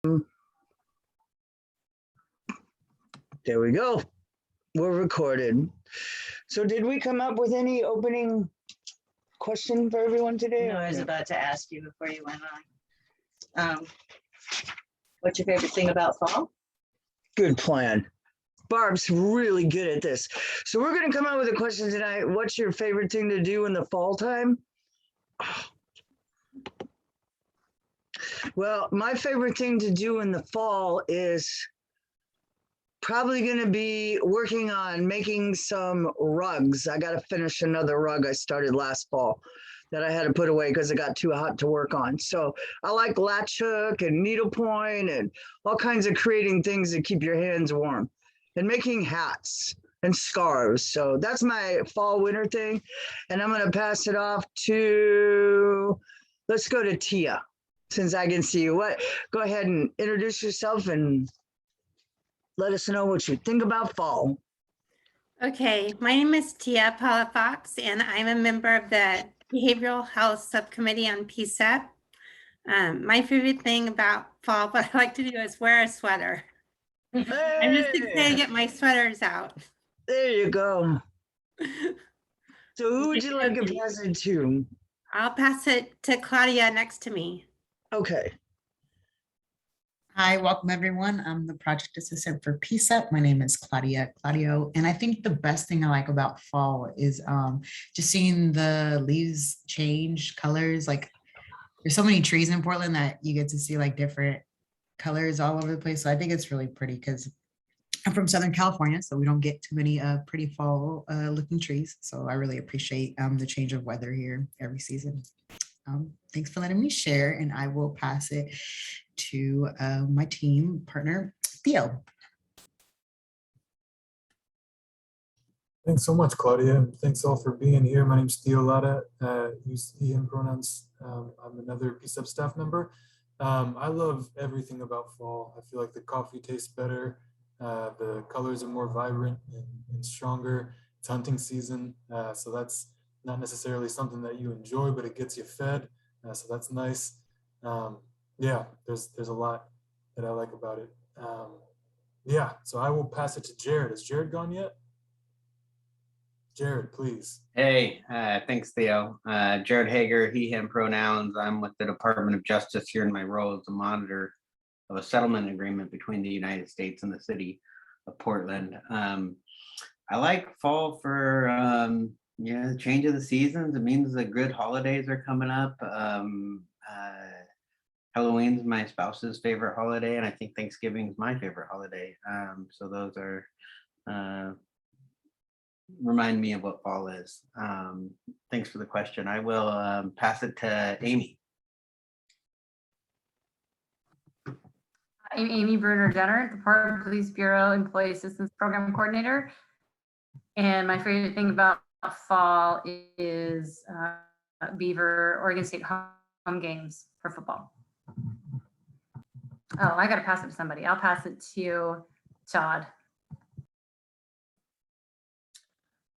There we go. We're recorded. So did we come up with any opening question for everyone today? No, I was about to ask you before you went on. What's your favorite thing about fall? Good plan. Barb's really good at this. So we're going to come up with a question tonight. What's your favorite thing to do in the fall time? Well, my favorite thing to do in the fall is probably going to be working on making some rugs. I got to finish another rug I started last fall that I had to put away because it got too hot to work on. So I like latch hook and needlepoint and all kinds of creating things that keep your hands warm and making hats and scarves. So that's my fall winter thing. And I'm going to pass it off to, let's go to Tia, since I can see you. What? Go ahead and introduce yourself and let us know what you think about fall. Okay, my name is Tia Palafox, and I'm a member of the Behavioral Health Subcommittee on PCCEP. My favorite thing about fall, what I like to do is wear a sweater. Hey, I'm just excited to get my sweaters out. there you go. So who would you like to pass it to? I'll pass it to Claudia next to me. Okay. Hi, welcome everyone. I'm the project assistant for PCCEP. My name is Claudio, and I think the best thing I like about fall is just seeing the leaves change colors. Like there's so many trees in Portland that you get to see like different colors all over the place. So I think it's really pretty because I'm from Southern California, so we don't get too many pretty fall looking trees. So I really appreciate the change of weather here every season. Thanks for letting me share, and I will pass it to my team partner, Theo. Thanks so much, Claudia, and thanks all for being here. My name is Theo Lada, use he, him pronouns. I'm another PCCEP staff member. I love everything about fall. I feel like the coffee tastes better, the colors are more vibrant and stronger. It's hunting season, so that's not necessarily something that you enjoy, but it gets you fed, so that's nice. Yeah, there's a lot that I like about it. Yeah, so I will pass it to Jared. Has Jared gone yet? Jared, please. Hey, thanks, Theo. Jared Hager, he, him pronouns. I'm with the Department of Justice here in my role as a monitor of a settlement agreement between the United States and the city of Portland. I like fall for the change of the seasons. It means the good holidays are coming up. Halloween's my spouse's favorite holiday, and I think Thanksgiving is my favorite holiday. So those are remind me of what fall is. Thanks for the question. I will pass it to Amy. I'm Amy Bruner Jenner, the Portland Police Bureau Employee Assistance Program Coordinator. And my favorite thing about fall is Beaver Oregon State home games for football. Oh, I got to pass it to somebody. I'll pass it to Todd.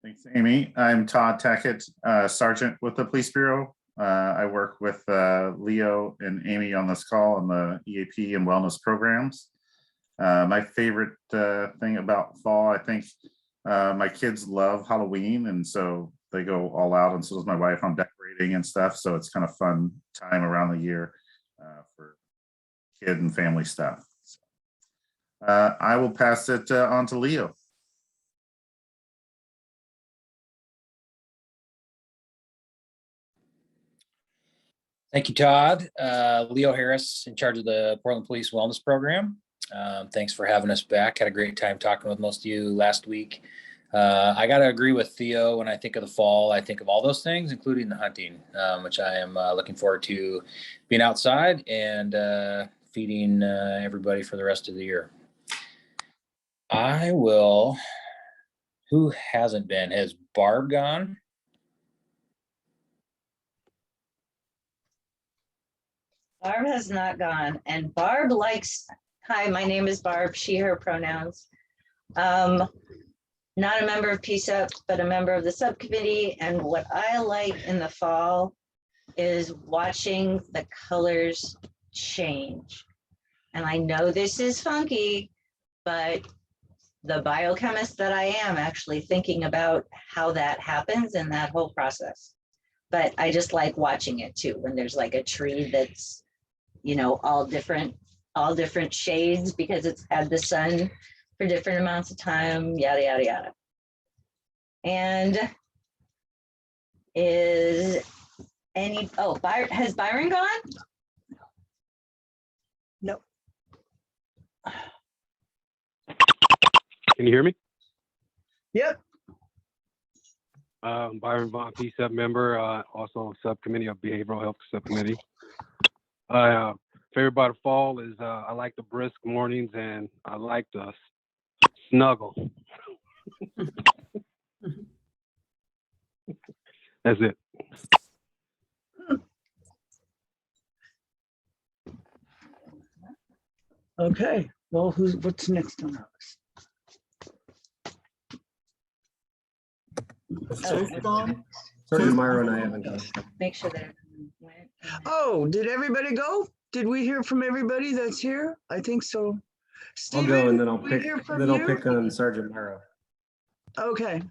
Thanks, Amy. I'm Todd Tackett, Sergeant with the Police Bureau. I work with Leo and Amy on this call on the EAP and wellness programs. My favorite thing about fall, I think my kids love Halloween, and so they go all out, and so does my wife on decorating and stuff. So it's kind of fun time around the year for kid and family stuff. I will pass it on to Leo. Thank you, Todd. Leo Harris, in charge of the Portland Police Wellness Program. Thanks for having us back. Had a great time talking with most of you last week. I got to agree with Theo. When I think of the fall, I think of all those things, including the hunting, which I am looking forward to being outside and feeding everybody for the rest of the year. I will, who hasn't been? Has Barb gone? Barb has not gone, and Barb likes, hi, my name is Barb, she, her pronouns. Not a member of PCCEP, but a member of the subcommittee. And what I like in the fall is watching the colors change. And I know this is funky, but the biochemist that I am actually thinking about how that happens and that whole process. But I just like watching it too, when there's like a tree that's, you know, all different shades because it's had the sun for different amounts of time, yada, yada, yada. And has Byron gone? No. Can you hear me? Yep. Byron Vaughn, PCCEP member, also subcommittee of Behavioral Health Subcommittee. Favorite about the fall is I like the brisk mornings and I like the snuggle. That's it. Okay. Well, what's next on our list? Has Chase gone? Sergeant Myro and I haven't gone. Make sure that everyone went. Oh, did everybody go? Did we hear from everybody that's here? I think so. I'll go and then I'll Steven, we pick, hear from then I'll you? pick on Sergeant Myro. Okay.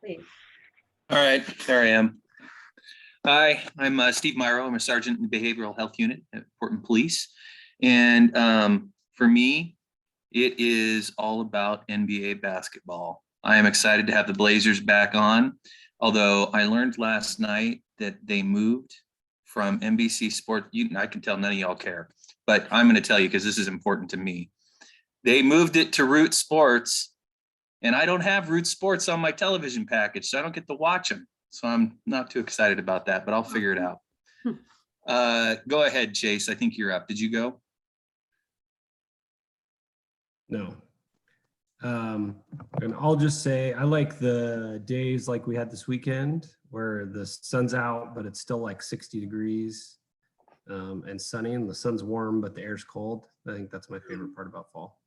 Please. All right, there I am. Hi, I'm Steve Myro. I'm a sergeant in the Behavioral Health Unit at Portland Police. And for me, it is all about NBA basketball. I am excited to have the Blazers back on, although I learned last night that they moved from NBC Sports. I can tell none of y'all care, but I'm going to tell you because this is important to me. They moved it to Root Sports, and I don't have Root Sports on my television package, so I don't get to watch them. So I'm not too excited about that, but I'll figure it out. Go ahead, Chase. I think you're up. Did you go? No. And I'll just say, I like the days like we had this weekend where the sun's out, but it's still like 60 degrees and sunny, and the sun's warm, but the air's cold. I think that's my favorite part about fall.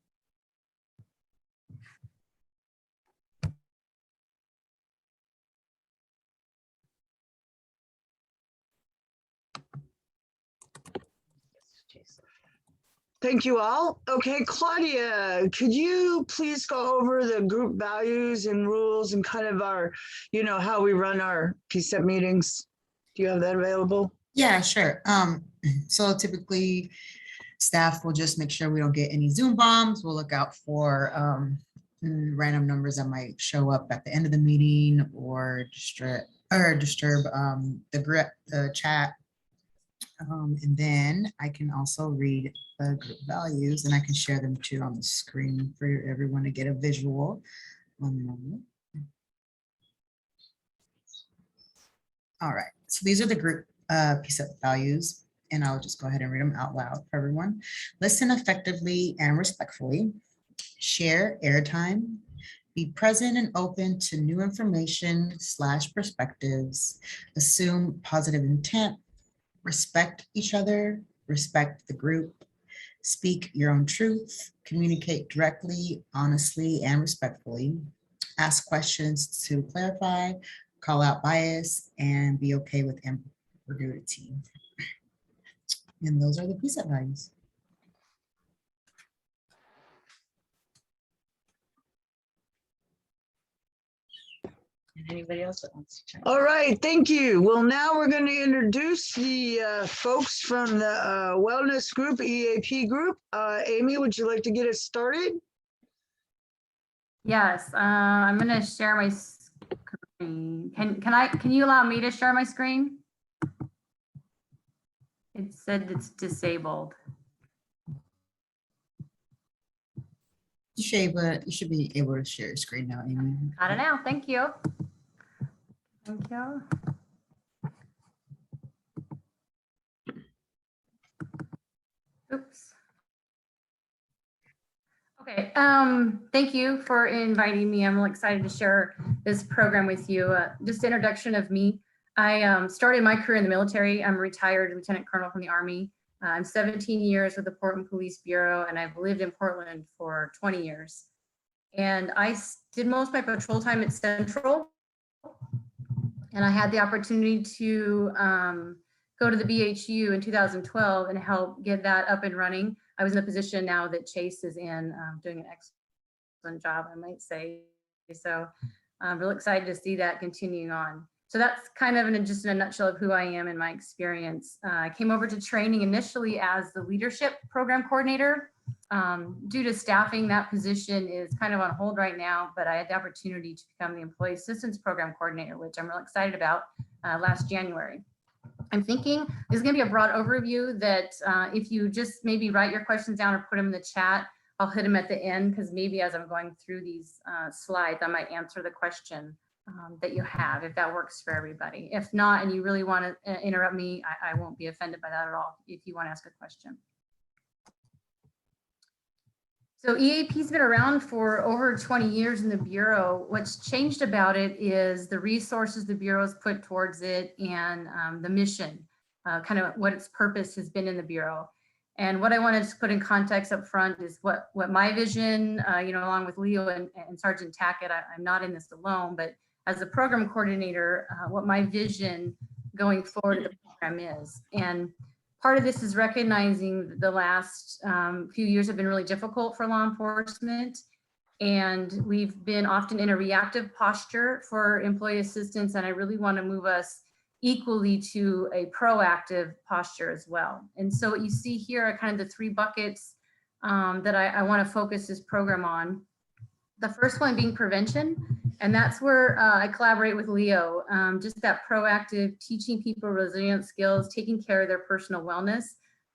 Thank you all. Okay, Claudia, could you please go over the group values and rules and kind of our, you know, how we run our PCCEP meetings? Do you have that available? Yeah, sure. So typically staff will just make sure we don't get any Zoom bombs. We'll look out for random numbers that might show up at the end of the meeting or disturb the chat. And then I can also read the group values and I can share them too on the screen for everyone to get a visual. 1 moment. All right, so these are the group PCCEP values, and I'll just go ahead and read them out loud for everyone. Listen effectively and respectfully. Share airtime. Be present and open to new information / perspectives. Assume positive intent. Respect each other. Respect the group. Speak your own truth. Communicate directly, honestly, and respectfully. Ask questions to clarify. Call out bias and be okay with ambiguity. And those are the PCCEP values. And anybody else that wants to chime in? All right, thank you. Well, now we're going to introduce the folks from the wellness group, EAP group. Amy, would you like to get us started? Yes, I'm going to share my screen. Can you allow me to share my screen? It said it's disabled. You should be able to share your screen now, Amy. Got it now. Thank you. Thank you. Oops. Okay, thank you for inviting me. I'm excited to share this program with you. Just introduction of me. I started my career in the military. I'm a retired lieutenant colonel from the Army. I'm 17 years with the Portland Police Bureau, and I've lived in Portland for 20 years. And I did most of my patrol time at Central. And I had the opportunity to go to the BHU in 2012 and help get that up and running. I was in a position now that Chase is in, doing an excellent job, I might say. So I'm really excited to see that continuing on. So that's kind of just in a nutshell of who I am and my experience. I came over to training initially as the leadership program coordinator. Due to staffing, that position is kind of on hold right now, but I had the opportunity to become the employee assistance program coordinator, which I'm really excited about, last January. I'm thinking this is going to be a broad overview that if you just maybe write your questions down or put them in the chat, I'll hit them at the end, because maybe as I'm going through these slides, I might answer the question that you have, if that works for everybody. If not, and you really want to interrupt me, I won't be offended by that at all if you want to ask a question. So EAP's been around for over 20 years in the Bureau. What's changed about it is the resources the Bureau's put towards it and the mission, kind of what its purpose has been in the Bureau. And what I wanted to put in context up front is what my vision, along with Leo and Sergeant Tackett, I'm not in this alone, but as a program coordinator, what my vision going forward of the program is. And part of this is recognizing the last few years have been really difficult for law enforcement. And we've been often in a reactive posture for employee assistance. And I really want to move us equally to a proactive posture as well. And so what you see here are kind of the three buckets that I want to focus this program on. The first one being prevention. And that's where I collaborate with Leo, just that proactive teaching people resilient skills, taking care of their personal wellness,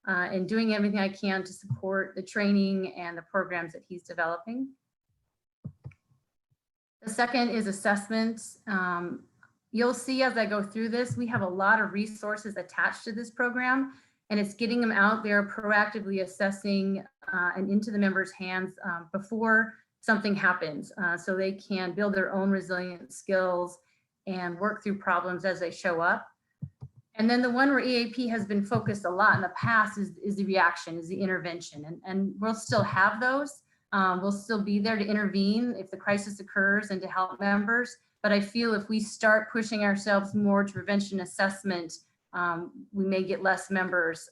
and doing everything I can to support the training and the programs that he's developing. The second is assessment. You'll see as I go through this, we have a lot of resources attached to this program, and it's getting them out there proactively assessing and into the members' hands before something happens, so they can build their own resilient skills and work through problems as they show up. And then the one where EAP has been focused a lot in the past is the reaction, is the intervention. And we'll still have those. We'll still be there to intervene if the crisis occurs and to help members. But I feel if we start pushing ourselves more to prevention assessment, we may get less members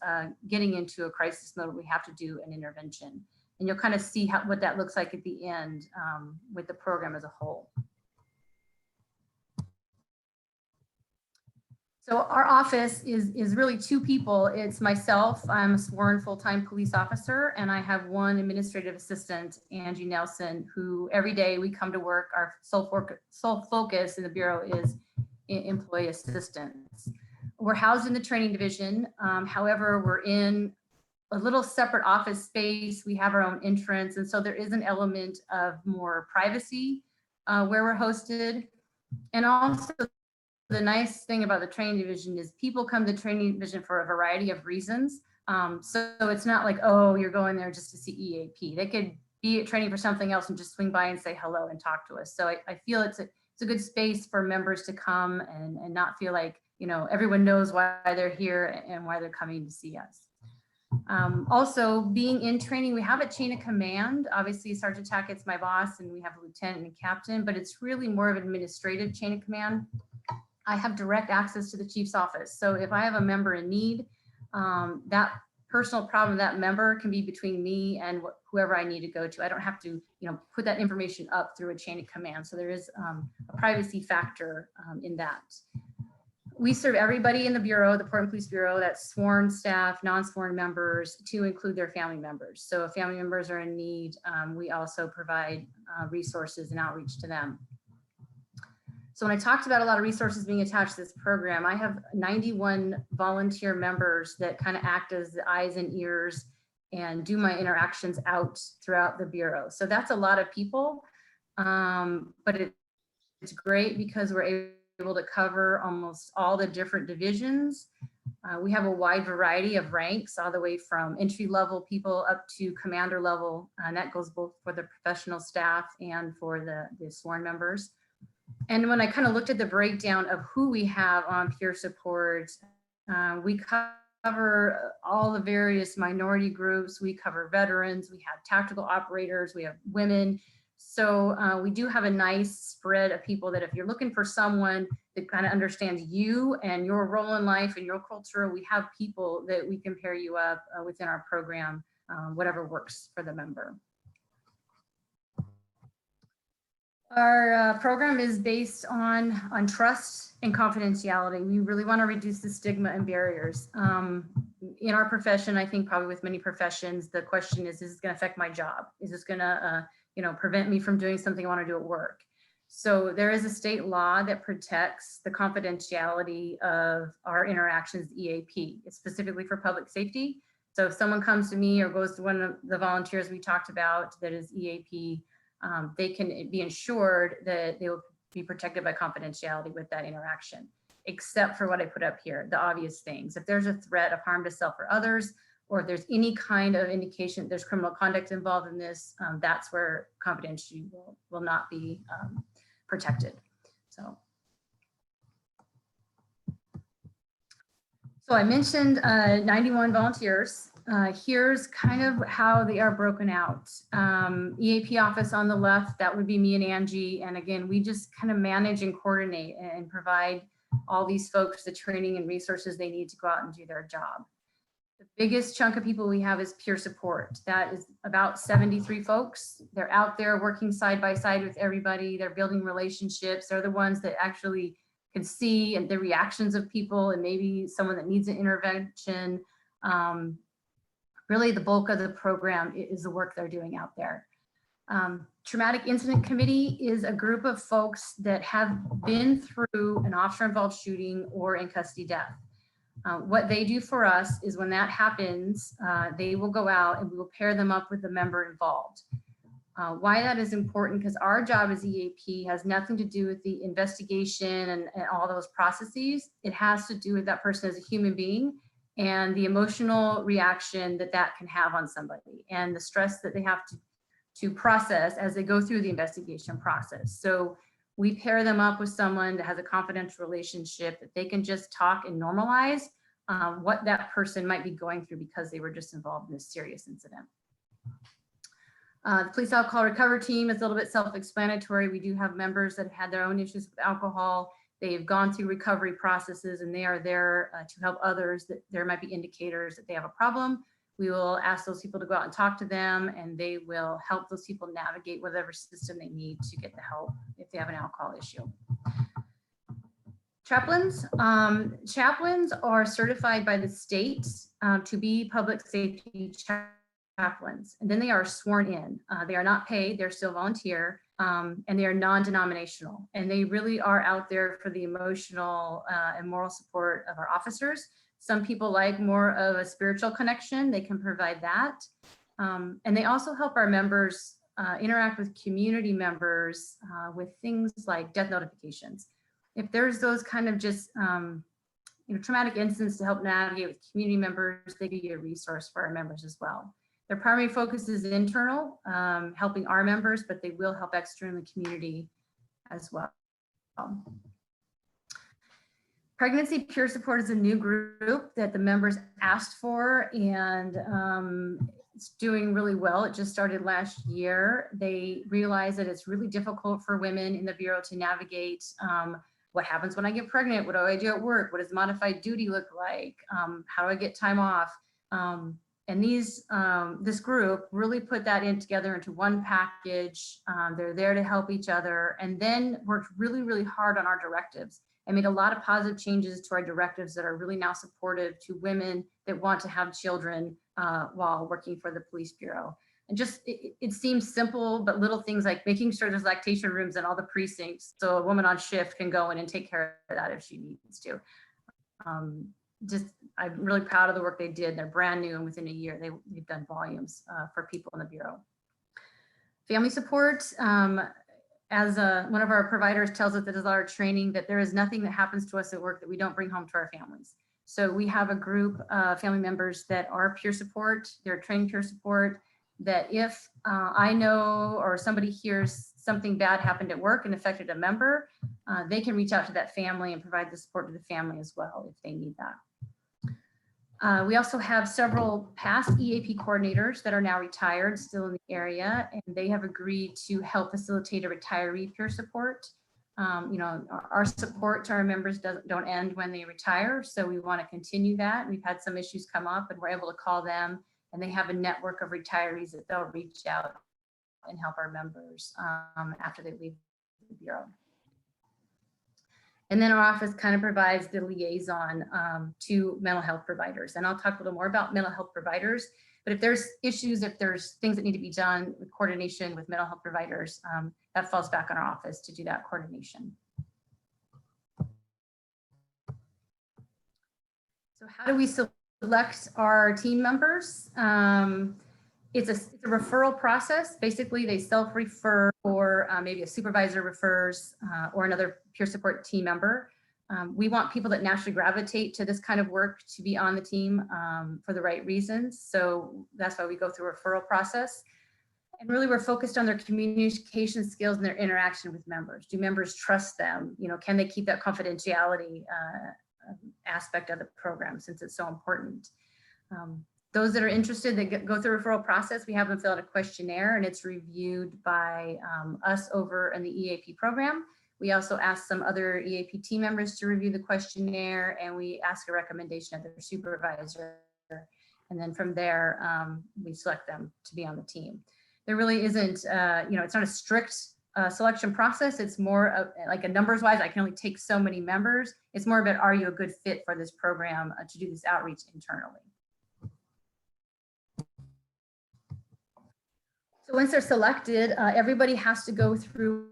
getting into a crisis mode. We have to do an intervention. And you'll kind of see what that looks like at the end with the program as a whole. So our office is really two people. It's myself, I'm a sworn full-time police officer, and I have one administrative assistant, Angie Nelson, who every day we come to work, our sole focus in the Bureau is employee assistance. We're housed in the training division. However, we're in a little separate office space. We have our own entrance. And so there is an element of more privacy where we're hosted. And also the nice thing about the training division is people come to the training division for a variety of reasons. So it's not like, oh, you're going there just to see EAP. They could be at training for something else and just swing by and say hello and talk to us. So I feel it's a good space for members to come and not feel like, everyone knows why they're here and why they're coming to see us. Also, being in training, we have a chain of command. Obviously, Sergeant Tackett's my boss, and we have a lieutenant and a captain, but it's really more of an administrative chain of command. I have direct access to the chief's office. So if I have a member in need, that personal problem of that member can be between me and whoever I need to go to. I don't have to, put that information up through a chain of command. So there is a privacy factor in that. We serve everybody in the Bureau, the Portland Police Bureau, that's sworn staff, non-sworn members, to include their family members. So if family members are in need, we also provide resources and outreach to them. So when I talked about a lot of resources being attached to this program, I have 91 volunteer members that kind of act as the eyes and ears and do my interactions out throughout the Bureau. So that's a lot of people, but it's great because we're able to cover almost all the different divisions. We have a wide variety of ranks, all the way from entry-level people up to commander level, and that goes both for the professional staff and for the sworn members. And when I kind of looked at the breakdown of who we have on peer support, we cover all the various minority groups. We cover veterans, we have tactical operators, we have women, So we do have a nice spread of people that if you're looking for someone that kind of understands you and your role in life and your culture, we have people that we can pair you up within our program, whatever works for the member. Our program is based on trust and confidentiality. We really want to reduce the stigma and barriers. In our profession, I think probably with many professions, the question is this going to affect my job? Is this going to prevent me from doing something I want to do at work? So there is a state law that protects the confidentiality of our interactions with EAP. It's specifically for public safety. So if someone comes to me or goes to one of the volunteers we talked about that is EAP, they can be ensured that they will be protected by confidentiality with that interaction, except for what I put up here, the obvious things. If there's a threat of harm to self or others, or if there's any kind of indication there's criminal conduct involved in this, that's where confidentiality will not be protected. So I mentioned 91 volunteers. Here's kind of how they are broken out. EAP office on the left, that would be me and Angie. And again, we just kind of manage and coordinate and provide all these folks the training and resources they need to go out and do their job. The biggest chunk of people we have is peer support. That is about 73 folks. They're out there working side by side with everybody. They're building relationships. They're the ones that actually can see and the reactions of people and maybe someone that needs an intervention. Really the bulk of the program is the work they're doing out there. Traumatic Incident Committee is a group of folks that have been through an officer involved shooting or in custody death. What they do for us is when that happens, they will go out and we will pair them up with the member involved. Why that is important, because our job as EAP has nothing to do with the investigation and all those processes. It has to do with that person as a human being and the emotional reaction that can have on somebody and the stress that they have to process as they go through the investigation process. So we pair them up with someone that has a confidential relationship that they can just talk and normalize what that person might be going through because they were just involved in a serious incident. The police alcohol recovery team is a little bit self-explanatory. We do have members that have had their own issues with alcohol. They've gone through recovery processes and they are there to help others that there might be indicators that they have a problem. We will ask those people to go out and talk to them and they will help those people navigate whatever system they need to get the help if they have an alcohol issue. Chaplains. Chaplains are certified by the state to be public safety chaplains, and then they are sworn in. They are not paid, they're still volunteer, and they are non-denominational, and they really are out there for the emotional and moral support of our officers. Some people like more of a spiritual connection, they can provide that. And they also help our members interact with community members with things like death notifications. If there's those kind of just traumatic incidents to help navigate with community members, they can be a resource for our members as well. Their primary focus is internal, helping our members, but they will help external in the community as well. Pregnancy Peer Support is a new group that the members asked for, and it's doing really well. It just started last year. They realized that it's really difficult for women in the Bureau to navigate what happens when I get pregnant, what do I do at work, what does modified duty look like, how do I get time off? And this group really put that together into one package. They're there to help each other, and then worked really, really hard on our directives and made a lot of positive changes to our directives that are really now supportive to women that want to have children while working for the Police Bureau. And just, it seems simple, but little things like making sure there's lactation rooms in all the precincts so a woman on shift can go in and take care of that if she needs to. I'm really proud of the work they did. They're brand new, and within a year, they've done volumes for people in the Bureau. Family support, as one of our providers tells us that is our training, that there is nothing that happens to us at work that we don't bring home to our families. So we have a group of family members that are peer support, they're trained peer support, that if I know or somebody hears something bad happened at work and affected a member, they can reach out to that family and provide the support to the family as well if they need that. We also have several past EAP coordinators that are now retired, still in the area, and they have agreed to help facilitate a retiree peer support. You know, our support to our members don't end when they retire, so we want to continue that. We've had some issues come up, and we're able to call them, and they have a network of retirees that they'll reach out and help our members after they leave the Bureau. And then our office kind of provides the liaison to mental health providers. And I'll talk a little more about mental health providers, but if there's issues, if there's things that need to be done with coordination with mental health providers, that falls back on our office to do that coordination. So how do we select our team members? It's a referral process. Basically, they self-refer, or maybe a supervisor refers, or another peer support team member. We want people that naturally gravitate to this kind of work to be on the team for the right reasons. So that's why we go through a referral process. And really, we're focused on their communication skills and their interaction with members. Do members trust them? You know, can they keep that confidentiality aspect of the program, since it's so important? Those that are interested, they go through a referral process. We have them fill out a questionnaire, and it's reviewed by us over in the EAP program. We also ask some other EAP team members to review the questionnaire, and we ask a recommendation of their supervisor. And then from there, we select them to be on the team. There really isn't, you know, it's not a strict selection process. It's more of like a numbers wise, I can only take so many members. It's more about, are you a good fit for this program to do this outreach internally? So once they're selected, everybody has to go through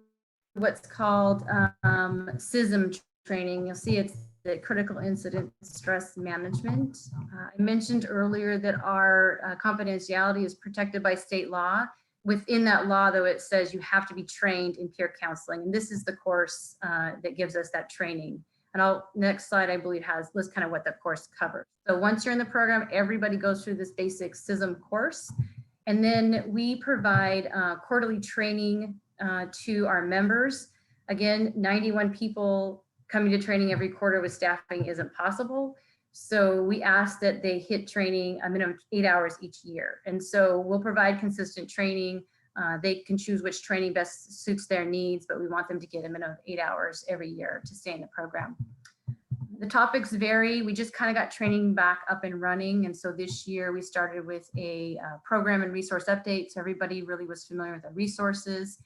what's called CISM training. You'll see it's the critical incident stress management. I mentioned earlier that our confidentiality is protected by state law. Within that law, though, it says you have to be trained in peer counseling. And this is the course that gives us that training. And next slide, I believe, lists kind of what the course covers. So once you're in the program, everybody goes through this basic CISM course. And then we provide quarterly training to our members. Again, 91 people coming to training every quarter with staffing isn't possible. So we ask that they hit training a minimum of 8 hours each year. And so we'll provide consistent training. They can choose which training best suits their needs, but we want them to get a minimum of 8 hours every year to stay in the program. The topics vary. We just kind of got training back up and running. And so this year we started with a program and resource update. So everybody really was familiar with the resources.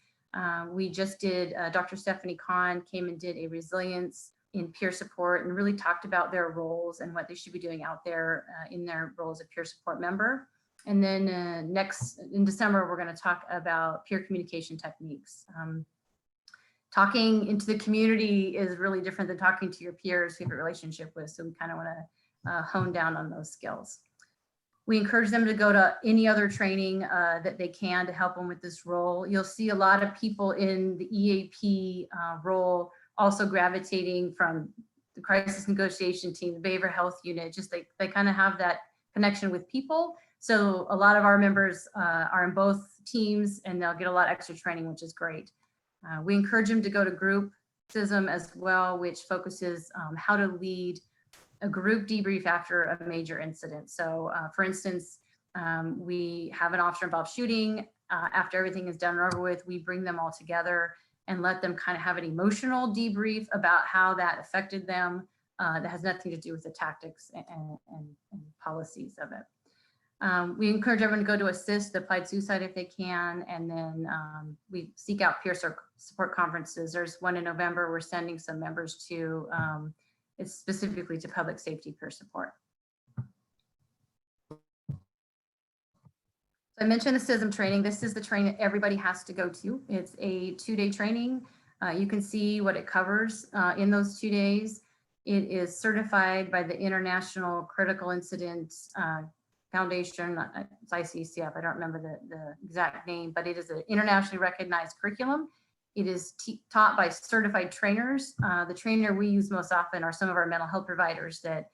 We just did, Dr. Stephanie Kahn came and did a resilience in peer support and really talked about their roles and what they should be doing out there in their role as a peer support member. And then in December, we're going to talk about peer communication techniques. Talking into the community is really different than talking to your peers who you have a relationship with. So we kind of want to hone down on those skills. We encourage them to go to any other training that they can to help them with this role. You'll see a lot of people in the EAP role also gravitating from the crisis negotiation team, the behavioral health unit, just they kind of have that connection with people. So a lot of our members are in both teams, and they'll get a lot of extra training, which is great. We encourage them to go to group CISM as well, which focuses how to lead a group debrief after a major incident. So for instance, we have an officer involved shooting. After everything is done and over with, we bring them all together and let them kind of have an emotional debrief about how that affected them. That has nothing to do with the tactics and policies of it. We encourage everyone to go to assist applied suicide if they can, and then we seek out peer support conferences. There's one in November we're sending some members to. It's specifically to public safety peer support. I mentioned the CISM training. This is the training that everybody has to go to. It's a 2-day training. You can see what it covers in those 2 days. It is certified by the International Critical Incidents Foundation. It's ICCF. I don't remember the exact name, but it is an internationally recognized curriculum. It is taught by certified trainers. The trainer we use most often are some of our mental health providers that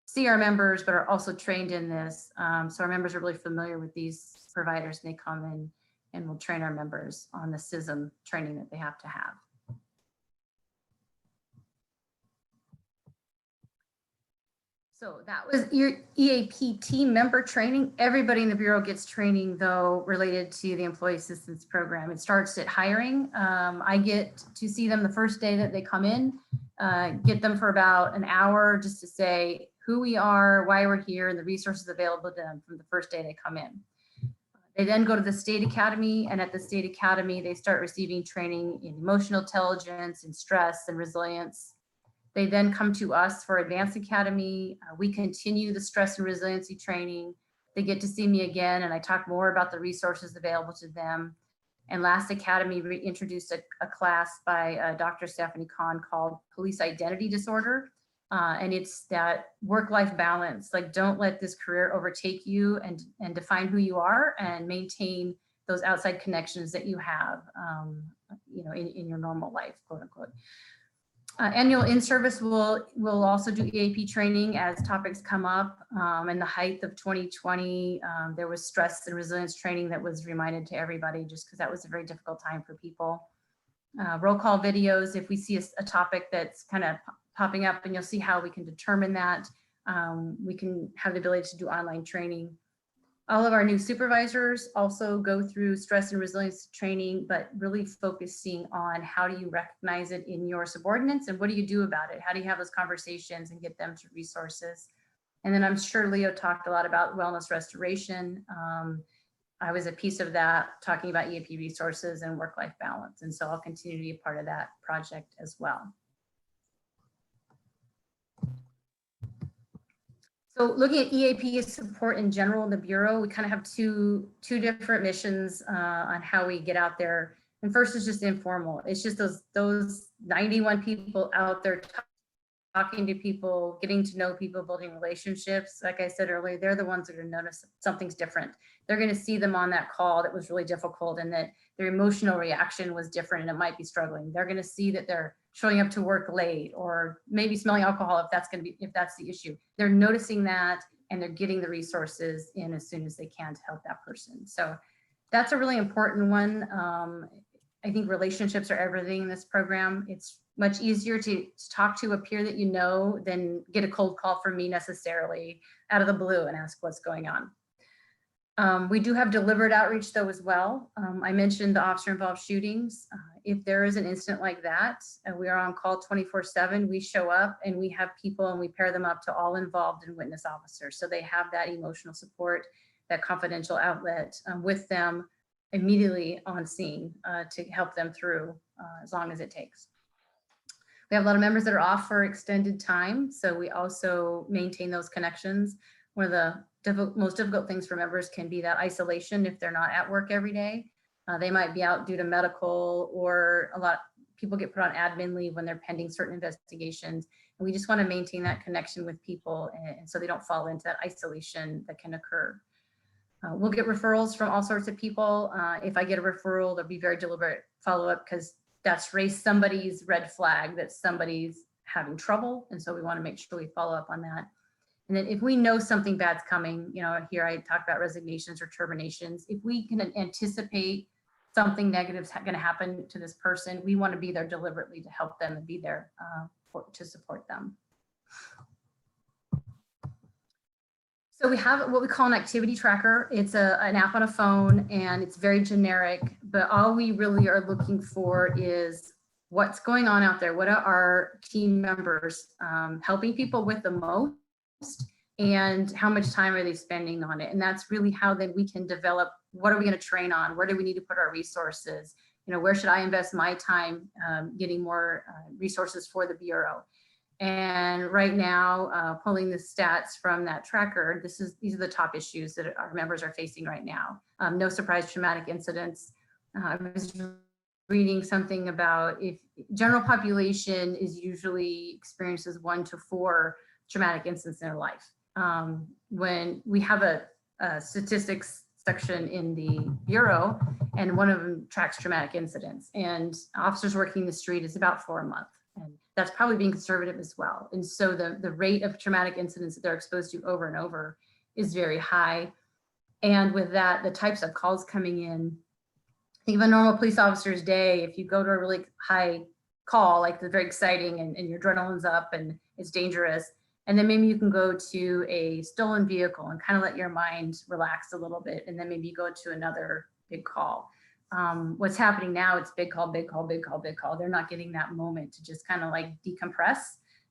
see our members, but are also trained in this. So our members are really familiar with these providers, and they come in and will train our members on the CISM training that they have to have. So that was your EAP team member training. Everybody in the Bureau gets training though related to the Employee Assistance Program. It starts at hiring. I get to see them the first day that they come in, get them for about an hour just to say who we are, why we're here, and the resources available to them from the first day they come in. They then go to the State Academy, and at the State Academy, they start receiving training in emotional intelligence and stress and resilience. They then come to us for Advanced Academy. We continue the stress and resiliency training. They get to see me again, and I talk more about the resources available to them. And last Academy, we introduced a class by Dr. Stephanie Kahn called Police Identity Disorder. And it's that work-life balance. Like, don't let this career overtake you, and define who you are and maintain those outside connections that you have, in your normal life, quote unquote. Annual in-service will also do EAP training as topics come up. In the height of 2020, there was stress and resilience training that was reminded to everybody just because that was a very difficult time for people. Roll call videos, if we see a topic that's kind of popping up, and you'll see how we can determine that. We can have the ability to do online training. All of our new supervisors also go through stress and resilience training, but really focusing on how do you recognize it in your subordinates and what do you do about it? How do you have those conversations and get them to resources? And then I'm sure Leo talked a lot about wellness restoration. I was a piece of that, talking about EAP resources and work-life balance. And so I'll continue to be a part of that project as well. So looking at EAP support in general in the Bureau, we kind of have two different missions on how we get out there. And first is just informal. It's just those 91 people out there talking to people, getting to know people, building relationships. Like I said earlier, they're the ones that are going to notice something's different. They're going to see them on that call that was really difficult and that their emotional reaction was different and it might be struggling. They're going to see that they're showing up to work late or maybe smelling alcohol if that's the issue. They're noticing that and they're getting the resources in as soon as they can to help that person. So that's a really important one. I think relationships are everything in this program. It's much easier to talk to a peer that you know than get a cold call from me necessarily out of the blue and ask what's going on. We do have deliberate outreach though as well. I mentioned the officer involved shootings. If there is an incident like that, we are on call 24/7. We show up and we have people and we pair them up to all involved and witness officers. So they have that emotional support, that confidential outlet with them immediately on scene to help them through as long as it takes. We have a lot of members that are off for extended time. So we also maintain those connections. One of the most difficult things for members can be that isolation if they're not at work every day. They might be out due to medical, or a lot of people get put on admin leave when they're pending certain investigations. And we just want to maintain that connection with people and so they don't fall into that isolation that can occur. We'll get referrals from all sorts of people. If I get a referral, there'll be very deliberate follow-up because that's raised somebody's red flag that somebody's having trouble. And so we want to make sure we follow up on that. And then if we know something bad's coming, here I talk about resignations or terminations. If we can anticipate something negative is going to happen to this person, we want to be there deliberately to help them and be there to support them. So we have what we call an activity tracker. It's an app on a phone and it's very generic, but all we really are looking for is what's going on out there. What are our team members helping people with the most? And how much time are they spending on it? And that's really how then we can develop, what are we going to train on? Where do we need to put our resources? Where should I invest my time getting more resources for the Bureau? And right now, pulling the stats from that tracker, these are the top issues that our members are facing right now. No surprise, traumatic incidents. I was reading something about if general population is usually experiences 1 to 4 traumatic incidents in their life. When we have a statistics section in the Bureau, and one of them tracks traumatic incidents, and officers working the street is about 4 a month. And that's probably being conservative as well. And so the rate of traumatic incidents that they're exposed to over and over is very high. And with that, the types of calls coming in, think of a normal police officer's day. If you go to a really high call, like the very exciting and your adrenaline's up and it's dangerous, And then maybe you can go to a stolen vehicle and kind of let your mind relax a little bit. And then maybe you go to another big call. What's happening now, it's big call, big call, big call, big call. They're not getting that moment to just kind of like decompress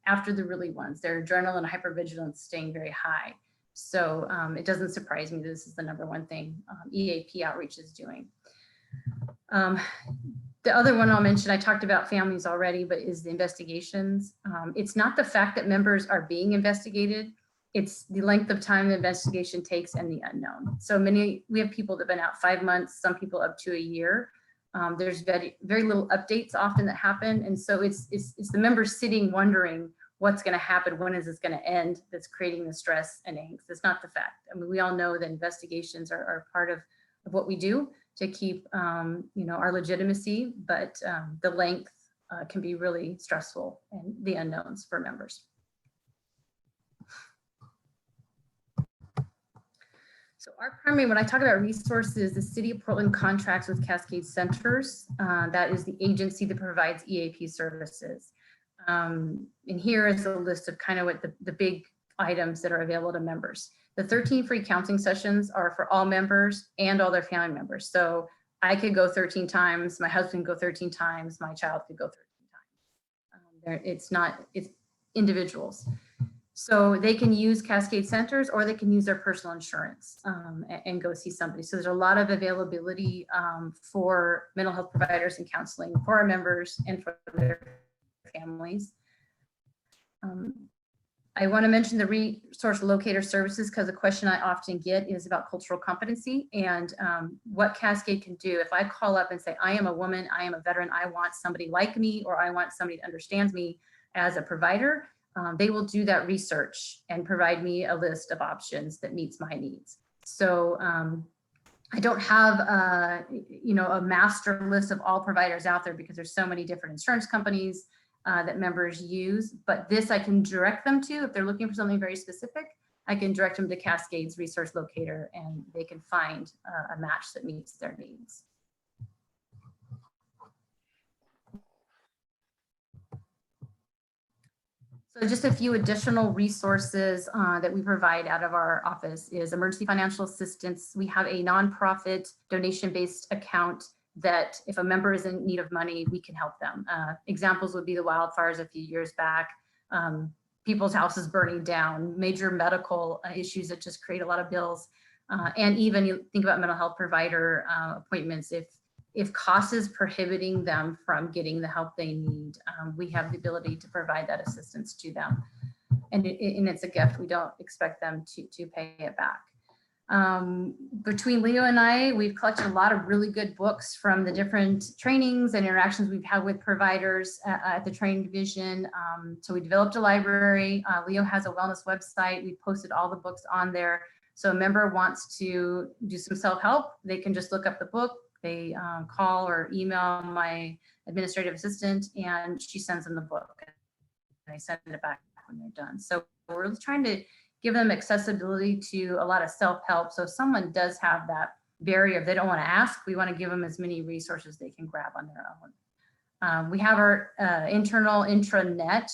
after the really ones. Their adrenaline and hypervigilance staying very high. So it doesn't surprise me that this is the #1 thing EAP outreach is doing. The other one I'll mention, I talked about families already, but is the investigations. It's not the fact that members are being investigated, it's the length of time the investigation takes and the unknown. So we have people that have been out 5 months, some people up to a year. There's very, very little updates often that happen. And so it's the members sitting wondering what's going to happen, when is this going to end, that's creating the stress and angst. It's not the fact. I mean, we all know that investigations are part of what we do to keep our legitimacy, but the length can be really stressful and the unknowns for members. So our primary, when I talk about resources, the City of Portland contracts with Cascade Centers. That is the agency that provides EAP services. And here is a list of kind of what the big items that are available to members. The 13 free counseling sessions are for all members and all their family members. So I could go 13 times, my husband could go 13 times, my child could go 13 times. It's individuals. So they can use Cascade Centers or they can use their personal insurance and go see somebody. So there's a lot of availability for mental health providers and counseling for our members and for their families. I want to mention the resource locator services because the question I often get is about cultural competency and what Cascade can do. If I call up and say, I am a woman, I am a veteran, I want somebody like me, or I want somebody that understands me as a provider, they will do that research and provide me a list of options that meets my needs. So I don't have a master list of all providers out there because there's so many different insurance companies that members use, but this I can direct them to. If they're looking for something very specific, I can direct them to Cascade's resource locator and they can find a match that meets their needs. So just a few additional resources that we provide out of our office is emergency financial assistance. We have a nonprofit donation-based account that if a member is in need of money, we can help them. Examples would be the wildfires a few years back, people's houses burning down, major medical issues that just create a lot of bills. And even you think about mental health provider appointments, if cost is prohibiting them from getting the help they need, we have the ability to provide that assistance to them. And it's a gift. We don't expect them to pay it back. Between Leo and I, we've collected a lot of really good books from the different trainings and interactions we've had with providers at the training division. So we developed a library. Leo has a wellness website. We posted all the books on there. So a member wants to do some self-help, they can just look up the book. They call or email my administrative assistant and she sends them the book. And I send it back when they're done. So we're really trying to give them accessibility to a lot of self-help. So if someone does have that barrier, if they don't want to ask, we want to give them as many resources they can grab on their own. We have our internal intranet.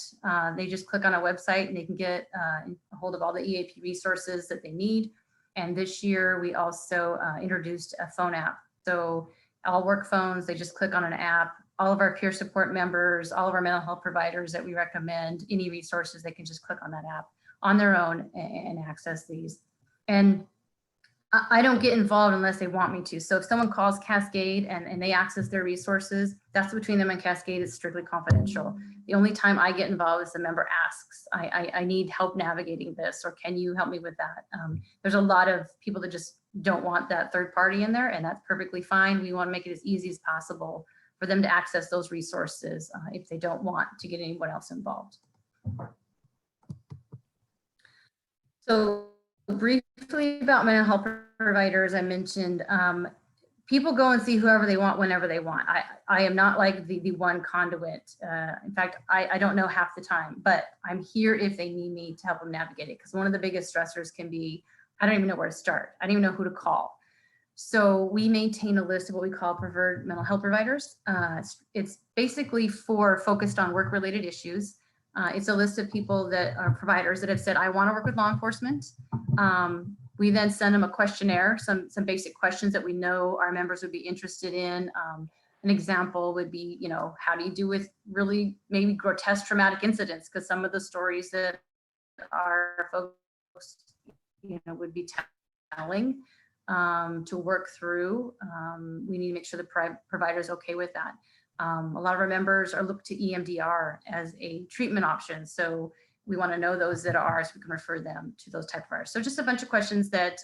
They just click on a website and they can get a hold of all the EAP resources that they need. And this year we also introduced a phone app. So all work phones, they just click on an app. All of our peer support members, all of our mental health providers that we recommend, any resources, they can just click on that app on their own and access these. And I don't get involved unless they want me to. So if someone calls Cascade and they access their resources, that's between them and Cascade. It's strictly confidential. The only time I get involved is the member asks, I need help navigating this, or can you help me with that? There's a lot of people that just don't want that third party in there, and that's perfectly fine. We want to make it as easy as possible for them to access those resources if they don't want to get anyone else involved. So briefly about mental health providers, I mentioned people go and see whoever they want whenever they want. I am not like the one conduit. In fact, I don't know half the time, but I'm here if they need me to help them navigate it. Because one of the biggest stressors can be, I don't even know where to start. I don't even know who to call. So we maintain a list of what we call preferred mental health providers. It's basically focused on work-related issues. It's a list of people that are providers that have said, I want to work with law enforcement. We then send them a questionnaire, some basic questions that we know our members would be interested in. An example would be, you know, how do you do with really maybe grotesque traumatic incidents? Because some of the stories that our folks, you know, would be telling to work through. We need to make sure the provider is okay with that. A lot of our members are looked to EMDR as a treatment option. So we want to know those that are, so we can refer them to those type of providers. So just a bunch of questions that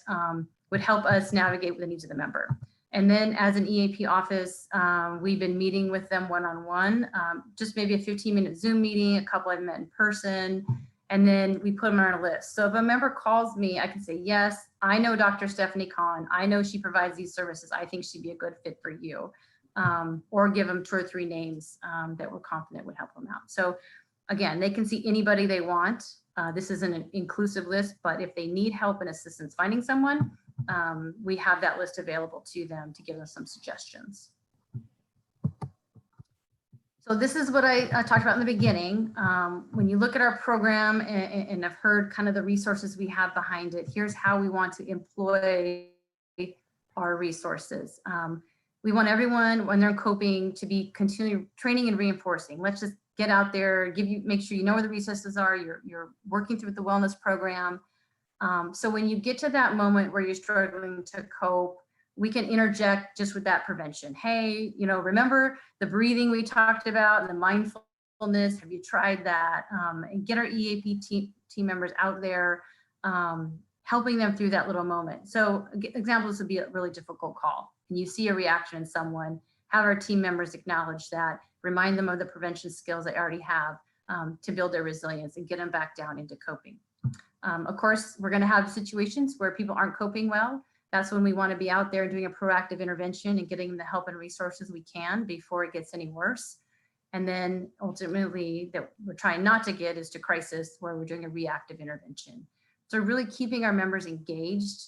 would help us navigate with the needs of the member. And then as an EAP office, we've been meeting with them one-on-one, just maybe a 15-minute Zoom meeting, a couple I've met in person, and then we put them on our list. So if a member calls me, I can say, yes, I know Dr. Stephanie Kahn. I know she provides these services. I think she'd be a good fit for you. Or give them 2 or 3 names that we're confident would help them out. So again, they can see anybody they want. This isn't an inclusive list, but if they need help and assistance finding someone, we have that list available to them to give them some suggestions. So this is what I talked about in the beginning. When you look at our program and have heard kind of the resources we have behind it, here's how we want to employ our resources. We want everyone, when they're coping, to be continually training and reinforcing. Let's just get out there, make sure you know where the resources are. You're working through the wellness program. So when you get to that moment where you're struggling to cope, we can interject just with that prevention. Hey, you know, remember the breathing we talked about and the mindfulness? Have you tried that? And get our EAP team members out there, helping them through that little moment. So examples would be a really difficult call. And you see a reaction in someone, have our team members acknowledge that, remind them of the prevention skills they already have to build their resilience and get them back down into coping. Of course, we're going to have situations where people aren't coping well. That's when we want to be out there doing a proactive intervention and getting the help and resources we can before it gets any worse. And then ultimately that we're trying not to get is to crisis where we're doing a reactive intervention. So really keeping our members engaged,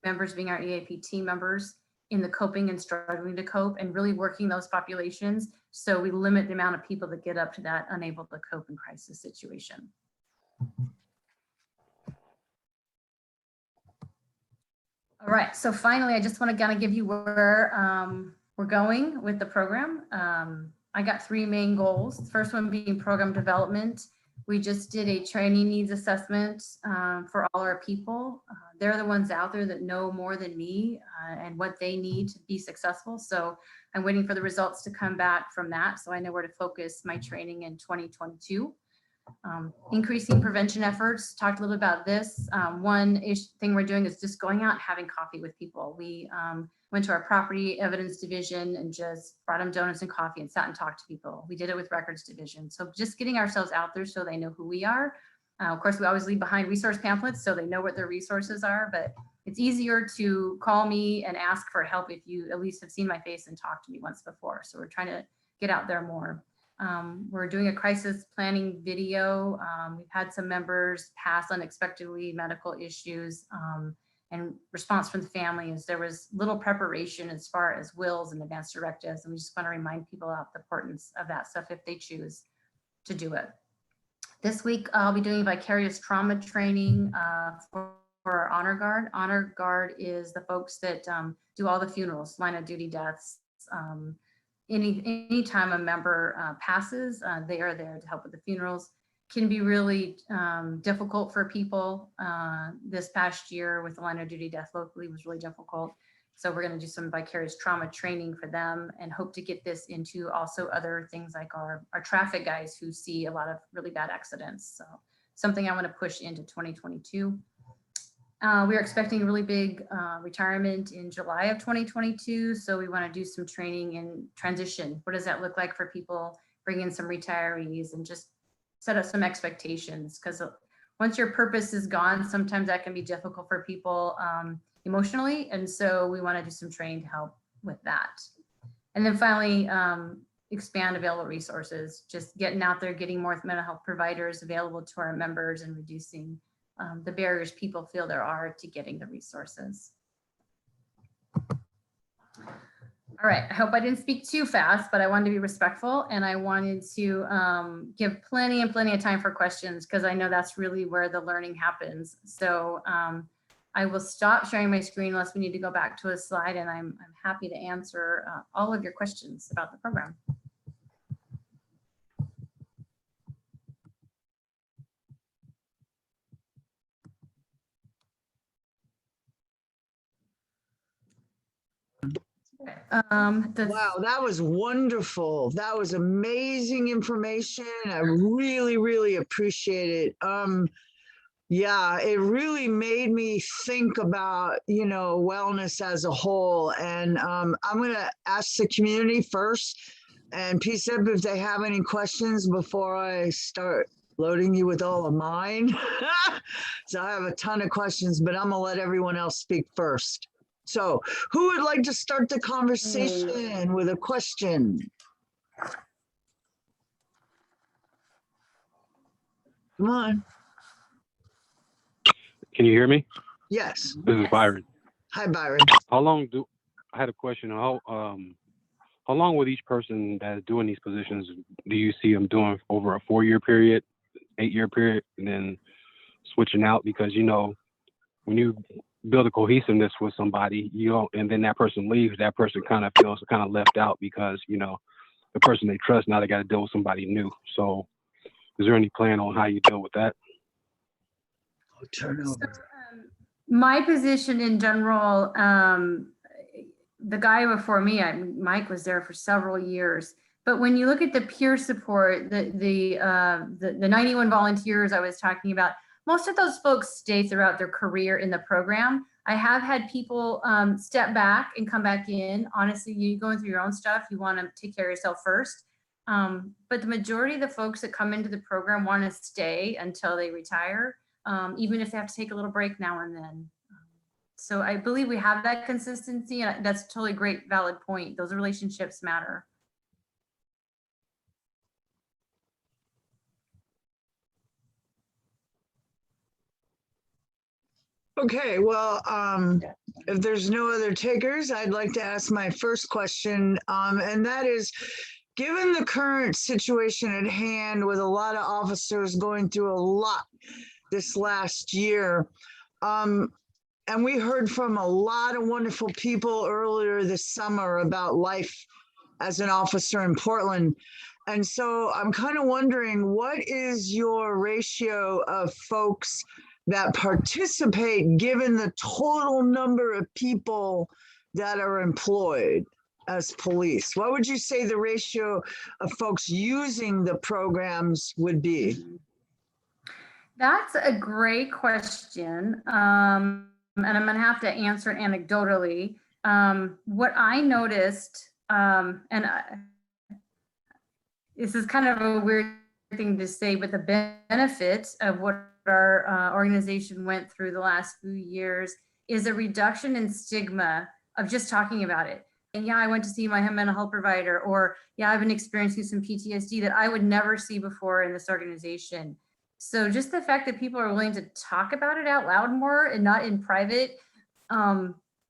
members being our EAP team members in the coping and struggling to cope, and really working those populations so we limit the amount of people that get up to that unable to cope in crisis situation. All right, so finally, I just want to kind of give you where we're going with the program. I got 3 main goals. The first one being program development. We just did a training needs assessment for all our people. They're the ones out there that know more than me and what they need to be successful. So I'm waiting for the results to come back from that, so I know where to focus my training in 2022. Increasing prevention efforts, talked a little about this. One thing we're doing is just going out and having coffee with people. We went to our property evidence division and just brought them donuts and coffee and sat and talked to people. We did it with records division. So just getting ourselves out there so they know who we are. Of course, we always leave behind resource pamphlets so they know what their resources are, but it's easier to call me and ask for help if you at least have seen my face and talked to me once before. So we're trying to get out there more. We're doing a crisis planning video. We've had some members pass unexpectedly medical issues, and response from the family is there was little preparation as far as wills and advanced directives. And we just want to remind people about the importance of that stuff if they choose to do it. This week, I'll be doing vicarious trauma training for our Honor Guard. Honor Guard is the folks that do all the funerals, line of duty deaths. Anytime a member passes, they are there to help with the funerals. Can be really difficult for people. This past year with the line of duty death locally was really difficult. So we're going to do some vicarious trauma training for them and hope to get this into also other things like our traffic guys who see a lot of really bad accidents. So something I want to push into 2022. We're expecting a really big retirement in July of 2022. So we want to do some training in transition. What does that look like for people, bring in some retirees and just set up some expectations, because once your purpose is gone, sometimes that can be difficult for people emotionally. And so we want to do some training to help with that. And then finally, expand available resources, just getting out there, getting more mental health providers available to our members and reducing the barriers people feel there are to getting the resources. All All right, I hope I didn't speak too fast, but I wanted to be respectful and I wanted to give plenty of time for questions because I know that's really where the learning happens. So I will stop sharing my screen unless we need to go back to a slide, and I'm happy to answer all of your questions about the program. Wow, that was wonderful. That was amazing information. I really, really appreciate it. Yeah, it really made me think about, you know, wellness as a whole. And I'm going to ask the community first and PCCEP if they have any questions before I start loading you with all of mine. So I have a ton of questions, but I'm going to let everyone else speak first. So who would like to start the conversation with a question? Come on. Can you hear me? Yes. This is Byron. Hi, Byron. I had a question. How long with each person that is doing these positions do you see them doing over a 4-year period, 8-year period, and then switching out? Because, you know, when you build a cohesiveness with somebody, and then that person leaves, that person kind of feels kind of left out because, you know, the person they trust, now they got to deal with somebody new. So is there any plan on how you deal with that? Turnover. My position in general, the guy before me, Mike was there for several years. But when you look at the peer support, the 91 volunteers I was talking about, most of those folks stay throughout their career in the program. I have had people step back and come back in. Honestly, you going through your own stuff, you want to take care of yourself first. But the majority of the folks that come into the program want to stay until they retire, even if they have to take a little break now and then. So I believe we have that consistency, and that's a totally great, valid point. Those relationships matter. Okay, well, if there's no other takers, I'd like to ask my first question, and that is, given the current situation at hand with a lot of officers going through a lot this last year, and we heard from a lot of wonderful people earlier this summer about life as an officer in Portland. And so I'm kind of wondering, what is your ratio of folks that participate given the total number of people that are employed as police? What would you say the ratio of folks using the programs would be? That's a great question. And I'm going to have to answer anecdotally. What I noticed, this is kind of a weird thing to say, but the benefit of what our organization went through the last few years is a reduction in stigma of just talking about it. And yeah, I went to see my mental health provider, or yeah, I've been experiencing some PTSD that I would never see before in this organization. So just the fact that people are willing to talk about it out loud more and not in private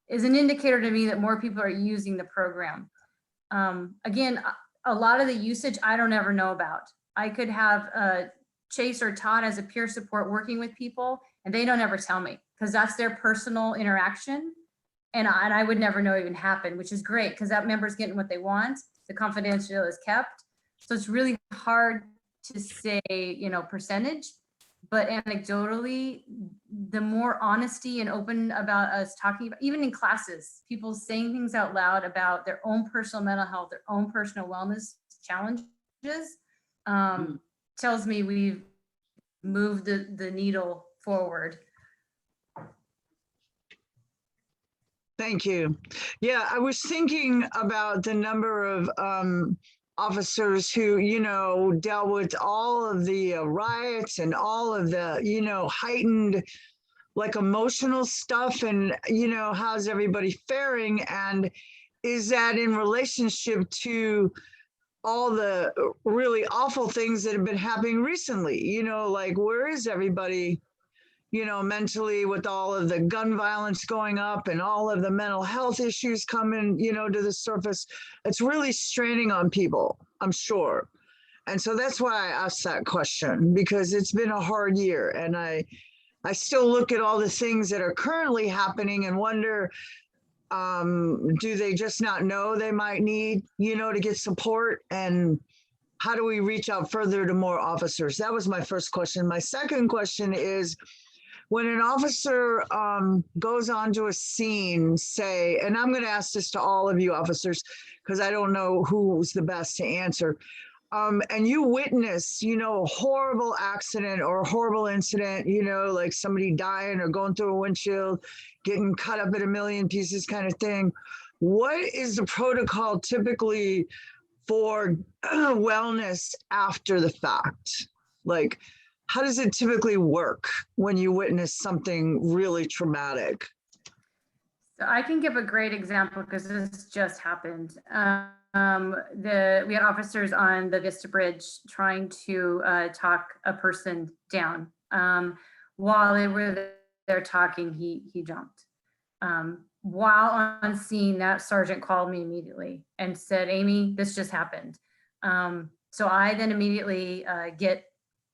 is an indicator to me that more people are using the program. Again, a lot of the usage I don't ever know about. I could have Chase or Todd as a peer support working with people, and they don't ever tell me because that's their personal interaction. And I would never know even happened, which is great because that member's getting what they want. The confidentiality is kept. So it's really hard to say, you know, percentage, but anecdotally, the more honesty and open about us talking about, even in classes, people saying things out loud about their own personal mental health, their own personal wellness challenges, tells me we've moved the needle forward. Thank you. Yeah, I was thinking about the number of officers who, you know, dealt with all of the riots and all of the, you know, heightened like emotional stuff, and, you know, how's everybody faring? And is that in relationship to all the really awful things that have been happening recently? You know, like, where is everybody you know, mentally with all of the gun violence going up and all of the mental health issues coming, you know, to the surface. It's really straining on people, I'm sure. And so that's why I asked that question, because it's been a hard year. And I still look at all the things that are currently happening and wonder, do they just not know they might need, you know, to get support? And how do we reach out further to more officers? That was my first question. My second question is, when an officer goes onto a scene, say, and I'm going to ask this to all of you officers, because I don't know who's the best to answer. And you witness, you know, a horrible accident or a horrible incident, you know, like somebody dying or going through a windshield, getting cut up in a million pieces kind of thing. What is the protocol typically for wellness after the fact? Like, how does it typically work when you witness something really traumatic? So I can give a great example because this just happened. We had officers on the Vista Bridge trying to talk a person down. While they were there talking, he jumped. While on scene, that sergeant called me immediately and said, "Amy, this just happened." So I then immediately get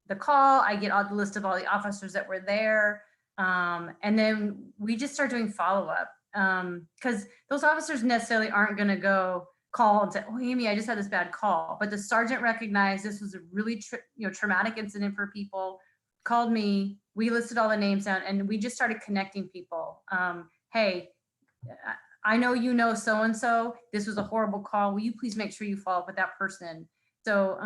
the call. I get all the list of all the officers that were there. And then we just start doing follow-up. Because those officers necessarily aren't going to go call and say, "Oh, Amy, I just had this bad call." But the sergeant recognized this was a really traumatic incident for people, called me, we listed all the names down, and we just started connecting people. Hey, I know you know so-and-so, this was a horrible call. Will you please make sure you follow up with that person? So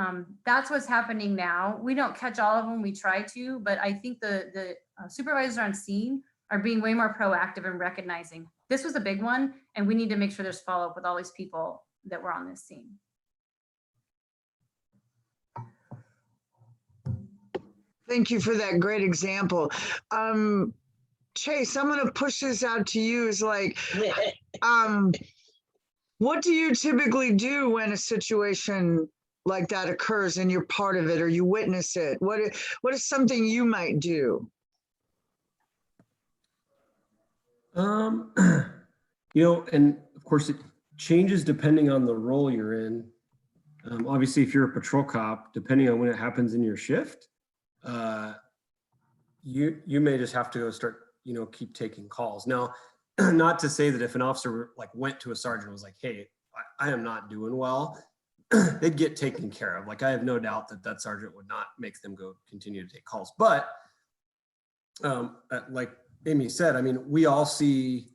that's what's happening now. We don't catch all of them, we try to, but I think the supervisors on scene are being way more proactive in recognizing this was a big one, and we need to make sure there's follow-up with all these people that were on this scene. Thank you for that great example. Chase, I'm going to push this out to you. Is like, what do you typically do when a situation like that occurs and you're part of it or you witness it? What is something you might do? You know, and of course it changes depending on the role you're in. Obviously, if you're a patrol cop, depending on when it happens in your shift, you may just have to go start, you know, keep taking calls. Now, not to say that if an officer like went to a sergeant and was like, "Hey, I am not doing well," they'd get taken care of. Like, I have no doubt that that sergeant would not make them go continue to take calls. But like Amy said, I mean, we all see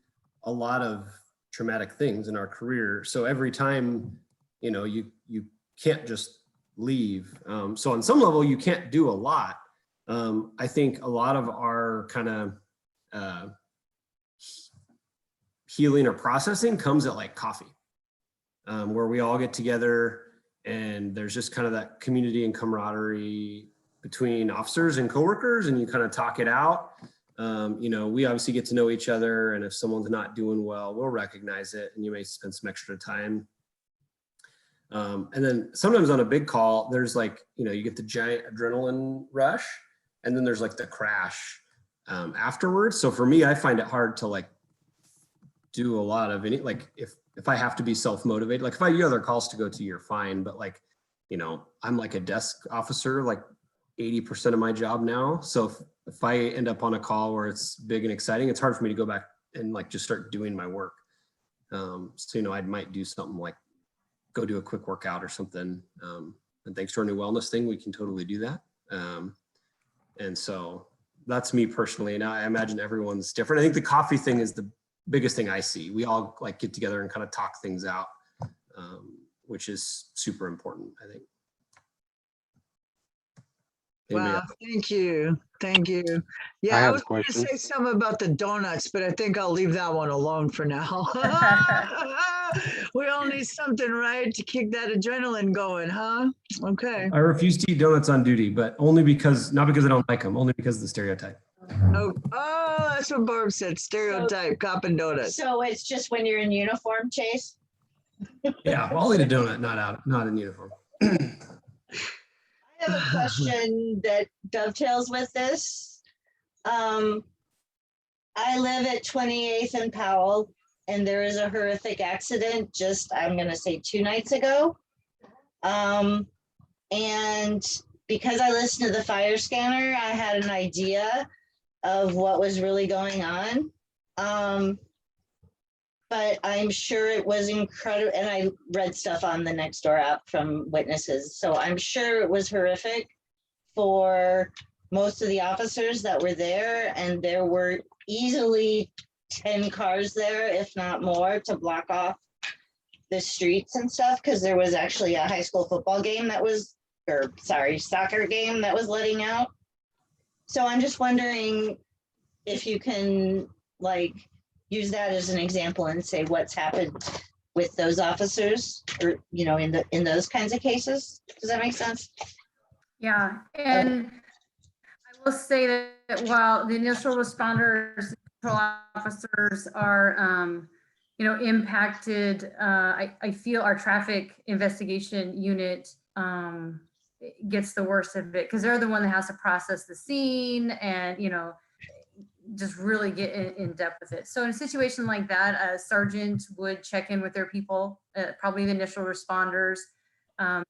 a lot of traumatic things in our career. So every time, you know, you can't just leave. So on some level, you can't do a lot. I think a lot of our kind of healing or processing comes at like coffee, where we all get together and there's just kind of that community and camaraderie between officers and coworkers, and you kind of talk it out. You know, we obviously get to know each other, and if someone's not doing well, we'll recognize it, and you may spend some extra time. And then sometimes on a big call, there's like, you know, you get the giant adrenaline rush, and then there's like the crash afterwards. So for me, I find it hard to like do a lot of any, like if I have to be self-motivated, like if I have other calls to go to, you're fine. But like, you know, I'm like a desk officer, like 80% of my job now. So if I end up on a call where it's big and exciting, it's hard for me to go back and like just start doing my work. So, you know, I might do something like go do a quick workout or something. And thanks to our new wellness thing, we can totally do that. And so that's me personally. And I imagine everyone's different. I think the coffee thing is the biggest thing I see. We all like get together and kind of talk things out, which is super important, I think. Wow, thank you. Thank you. Yeah, I was going to say something about the donuts, but I think I'll leave that one alone for now. We all need something, right, to kick that adrenaline going, huh? Okay. I refuse to eat donuts on duty, but only because, not because I don't like them, only because of the stereotype. Oh, that's what Barb said, stereotype, cop and donuts. So it's just when you're in uniform, Chase? Yeah, I'll eat a donut, not in uniform. I have a question that dovetails with this. I live at 28th and Powell, and there is a horrific accident just, I'm gonna say 2 nights ago. And because I listened to the fire scanner, I had an idea of what was really going on. But I'm sure it was incredible, and I read stuff on the Nextdoor app from witnesses, so I'm sure it was horrific for most of the officers that were there, and there were easily 10 cars there, if not more, to block off the streets and stuff, because there was actually a high school football game that was, or sorry, soccer game that was letting out. So I'm just wondering if you can like use that as an example and say what's happened with those officers, or you know, in those kinds of cases. Does that make sense? Yeah, and I will say that while the initial responders, control officers are, you know, impacted, I feel our traffic investigation unit gets the worst of it because they're the one that has to process the scene and, you know, just really get in depth with it. So in a situation like that, a sergeant would check in with their people, probably the initial responders,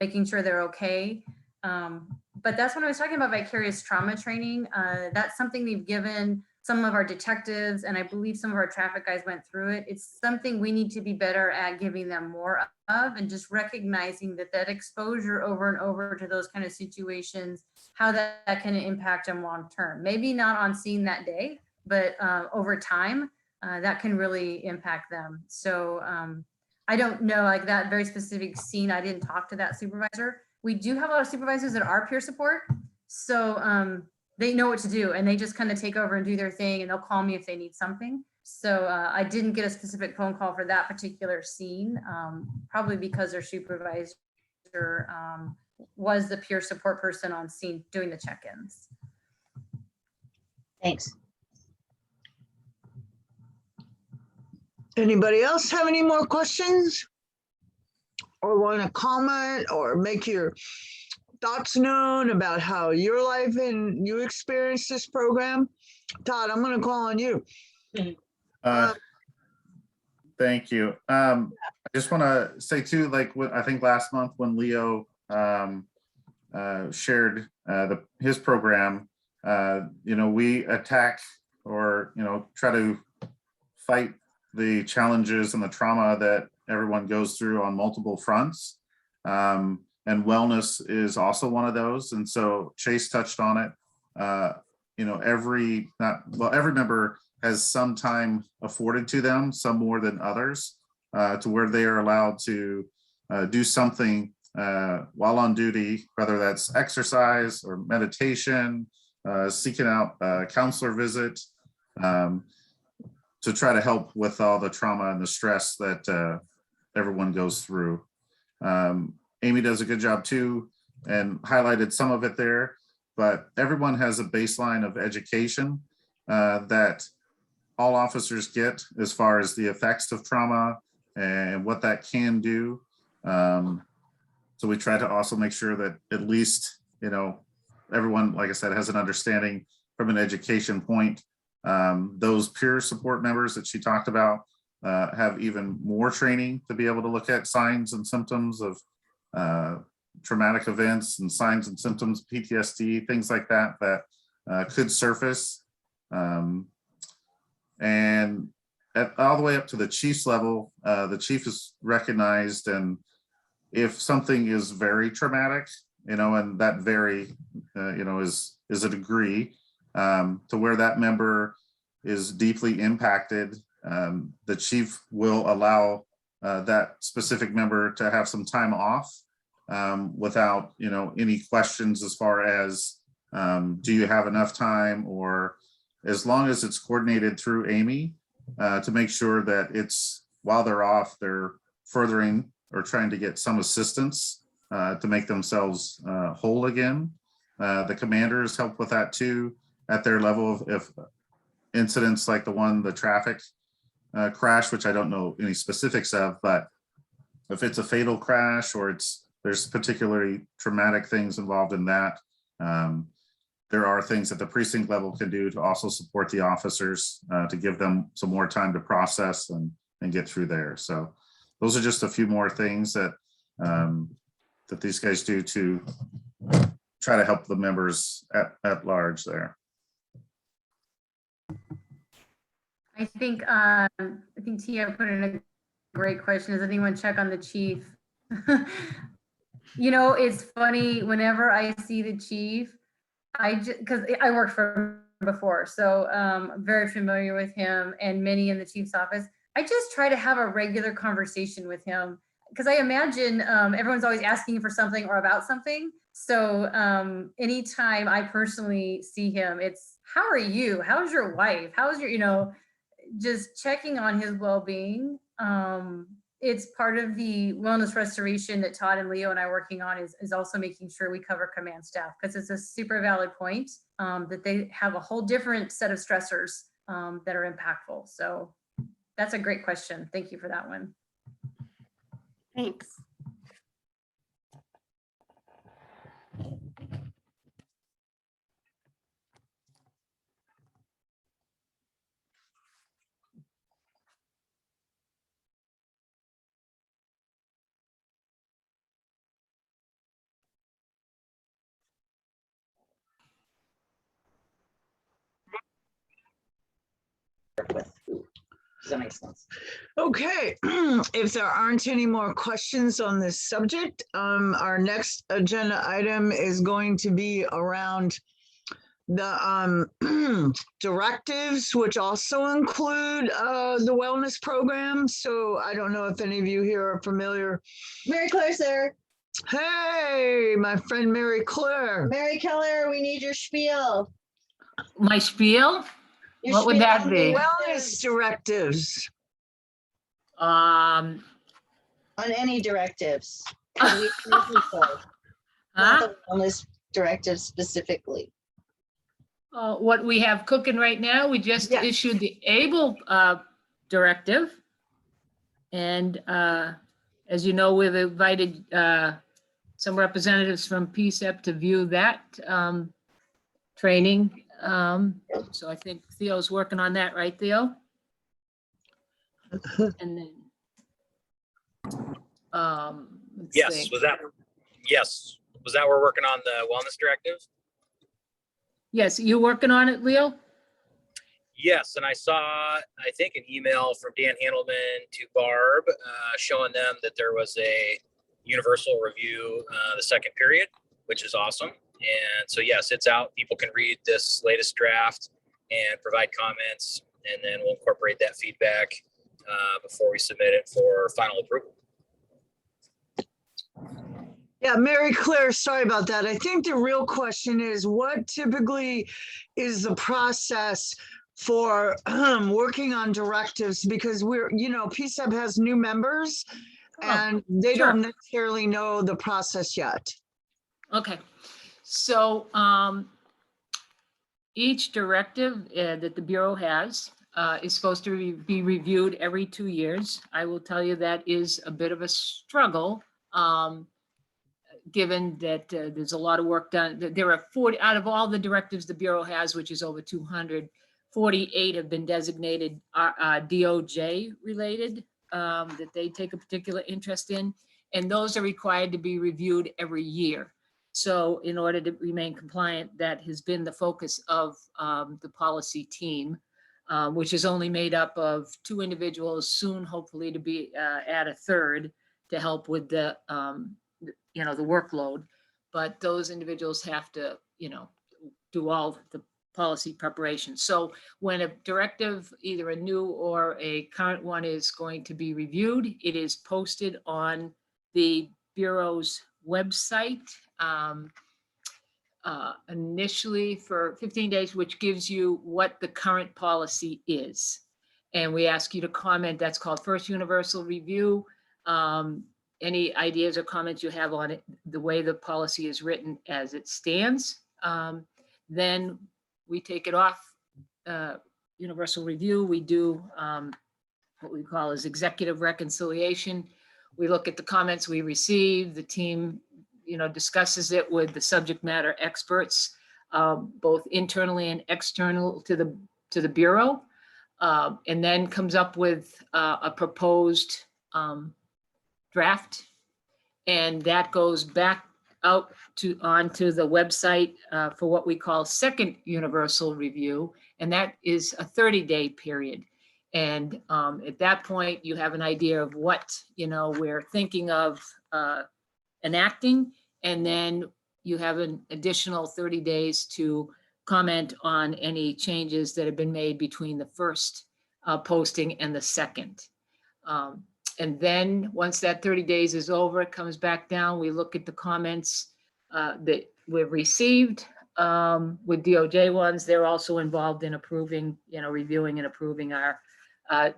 making sure they're okay. But that's when I was talking about vicarious trauma training. That's something they've given some of our detectives, and I believe some of our traffic guys went through it. It's something we need to be better at giving them more of, and just recognizing that that exposure over and over to those kind of situations, how that can impact them long term. Maybe not on scene that day, but over time, that can really impact them. So I don't know, like that very specific scene, I didn't talk to that supervisor. We do have a lot of supervisors that are peer support. So they know what to do and they just kind of take over and do their thing, and they'll call me if they need something. So I didn't get a specific phone call for that particular scene, probably because their supervisor was the peer support person on scene doing the check-ins. Thanks. Anybody else have any more questions? Or want to comment or make your thoughts known about how your life and you experienced this program? Todd, I'm going to call on you. Thank you. I just want to say too, like I think last month when Leo shared his program, you know, we attack or, you know, try to fight the challenges and the trauma that everyone goes through on multiple fronts. And wellness is also one of those. And so Chase touched on it. You know, every member has some time afforded to them, some more than others, to where they are allowed to do something while on duty, whether that's exercise or meditation, seeking out a counselor visit, to try to help with all the trauma and the stress that everyone goes through. Amy does a good job too, and highlighted some of it there, but everyone has a baseline of education that all officers get as far as the effects of trauma and what that can do. So we try to also make sure that at least, you know, everyone, like I said, has an understanding from an education point. Those peer support members that she talked about have even more training to be able to look at signs and symptoms of traumatic events and signs and symptoms, PTSD, things like that, that could surface. And all the way up to the chief's level, the chief is recognized, and if something is very traumatic, you know, and that very, you know, is a degree to where that member is deeply impacted, the chief will allow that specific member to have some time off without, you know, any questions as far as do you have enough time, or as long as it's coordinated through Amy to make sure that it's while they're off, they're furthering or trying to get some assistance to make themselves whole again. The commanders help with that too at their level. If incidents like the traffic crash, which I don't know any specifics of, but if it's a fatal crash or there's particularly traumatic things involved in that, there are things that the precinct level can do to also support the officers, to give them some more time to process and get through there. So those are just a few more things that that these guys do to try to help the members at large there. I think Tia put in a great question. Does anyone check on the chief? You know, it's funny, whenever I see the chief, because I worked for him before, so I'm very familiar with him and many in the chief's office. I just try to have a regular conversation with him because I imagine everyone's always asking for something or about something. So anytime I personally see him, it's, how are you? How's your wife? How's your, you know, just checking on his well-being. It's part of the wellness restoration that Todd and Leo and I are working on is also making sure we cover command staff, because it's a super valid point that they have a whole different set of stressors that are impactful. So that's a great question. Thank you for that one. Thanks. Does that make sense? Okay, if there aren't any more questions on this subject, our next agenda item is going to be around the directives, which also include the wellness program. So I don't know if any of you here are familiar. Mary Claire's there. Hey, my friend Mary Claire. Mary Keller, we need your spiel. My spiel? Your What would spiel that on be? the Wellness directives. Um, On any directives. 'Cause we have people, not the wellness directive specifically. what we have cooking right now, we just Yes. issued the ABLE directive. And as you know, we've invited some representatives from PCCEP to view that training. So I think Theo's working on that, right, Theo? And then, let's Yes, see. was that we're working on the wellness directive? Yes, you working on it, Leo? Yes, and I saw, I think, an email from Dan Handelman to Barb showing them that there was a universal review the second period, which is awesome. And so, yes, it's out. People can read this latest draft and provide comments, and then we'll incorporate that feedback before we submit it for final approval. Yeah, Mary Claire, sorry about that. I think the real question is, what typically is the process for working on directives? Because we're, you know, PCCEP has new members and they sure. don't necessarily know the process yet. Okay, so each directive that the Bureau has is supposed to be reviewed every 2 years. I will tell you that is a bit of a struggle, given that there's a lot of work done. There are 40, out of all the directives the Bureau has, which is over 200, 48 have been designated DOJ related, that they take a particular interest in, and those are required to be reviewed every year. So in order to remain compliant, that has been the focus of the policy team, which is only made up of 2 individuals, soon hopefully to be add a third to help with the you know, the workload. But those individuals have to, you know, do all the policy preparation. So when a directive, either a new or a current one, is going to be reviewed, it is posted on the Bureau's website initially for 15 days, which gives you what the current policy is. And we ask you to comment. That's called First Universal Review. Any ideas or comments you have on it, the way the policy is written as it stands. Then we take it off Universal Review. We do what we call is executive reconciliation. We look at the comments we receive. The team, you know, discusses it with the subject matter experts. both internally and external to the Bureau. And then comes up with a proposed draft. And that goes back out onto the website for what we call second universal review. And that is a 30-day period. And at that point, you have an idea of what, we're thinking of enacting. And then you have an additional 30 days to comment on any changes that have been made between the first posting and the second. And then once that 30 days is over, it comes back down. We look at the comments that we've received with DOJ ones. They're also involved in approving, reviewing and approving our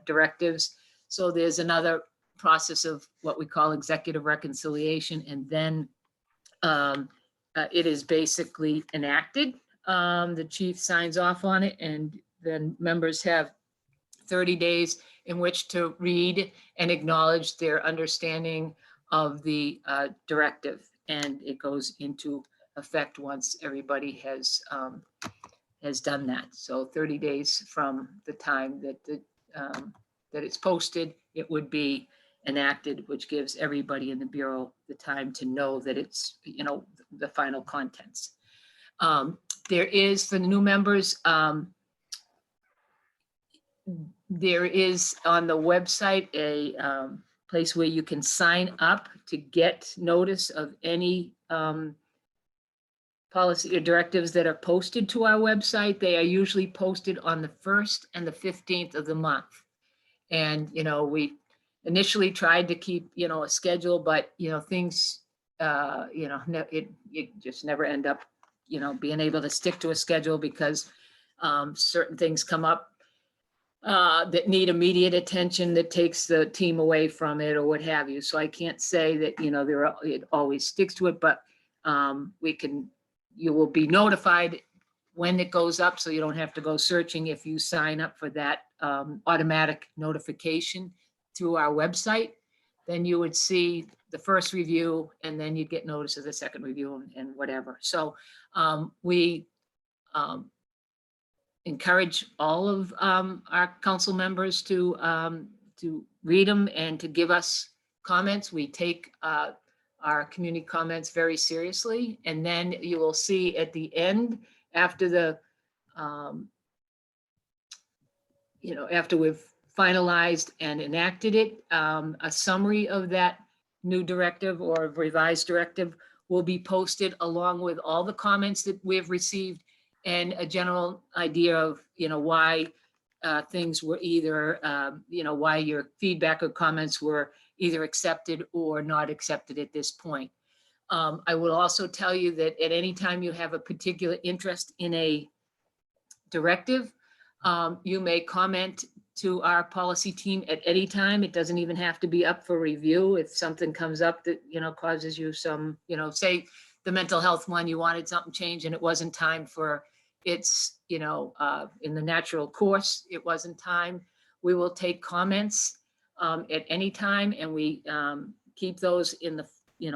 directives. So there's another process of what we call executive reconciliation. And then it is basically enacted. The chief signs off on it, and then members have 30 days in which to read and acknowledge their understanding of the directive. And it goes into effect once everybody has done that. So 30 days from the time that that it's posted, it would be enacted, which gives everybody in the Bureau the time to know that it's, the final contents. There is, for the new members, there is on the website a place where you can sign up to get notice of any policy or directives that are posted to our website. They are usually posted on the 1st and the 15th of the month. And, we initially tried to keep, a schedule, but, things, it just never end up, being able to stick to a schedule because certain things come up that need immediate attention that takes the team away from it or what have you. So I can't say that, it always sticks to it, but you will be notified when it goes up, so you don't have to go searching if you sign up for that automatic notification through our website. Then you would see the first review, and then you'd get notice of the second review and whatever. So we encourage all of our council members to read them and to give us comments. We take our community comments very seriously. And then you will see at the end, after the, after we've finalized and enacted it, a summary of that new directive or revised directive will be posted along with all the comments that we've received and a general idea of, why things were either, why your feedback or comments were either accepted or not accepted at this point. I will also tell you that at any time you have a particular interest in a directive, you may comment to our policy team at any time. It doesn't even have to be up for review. If something comes up that, causes you some, say the mental health one, you wanted something changed and it wasn't time for it's, in the natural course, it wasn't time. We will take comments at any time, and we keep those in the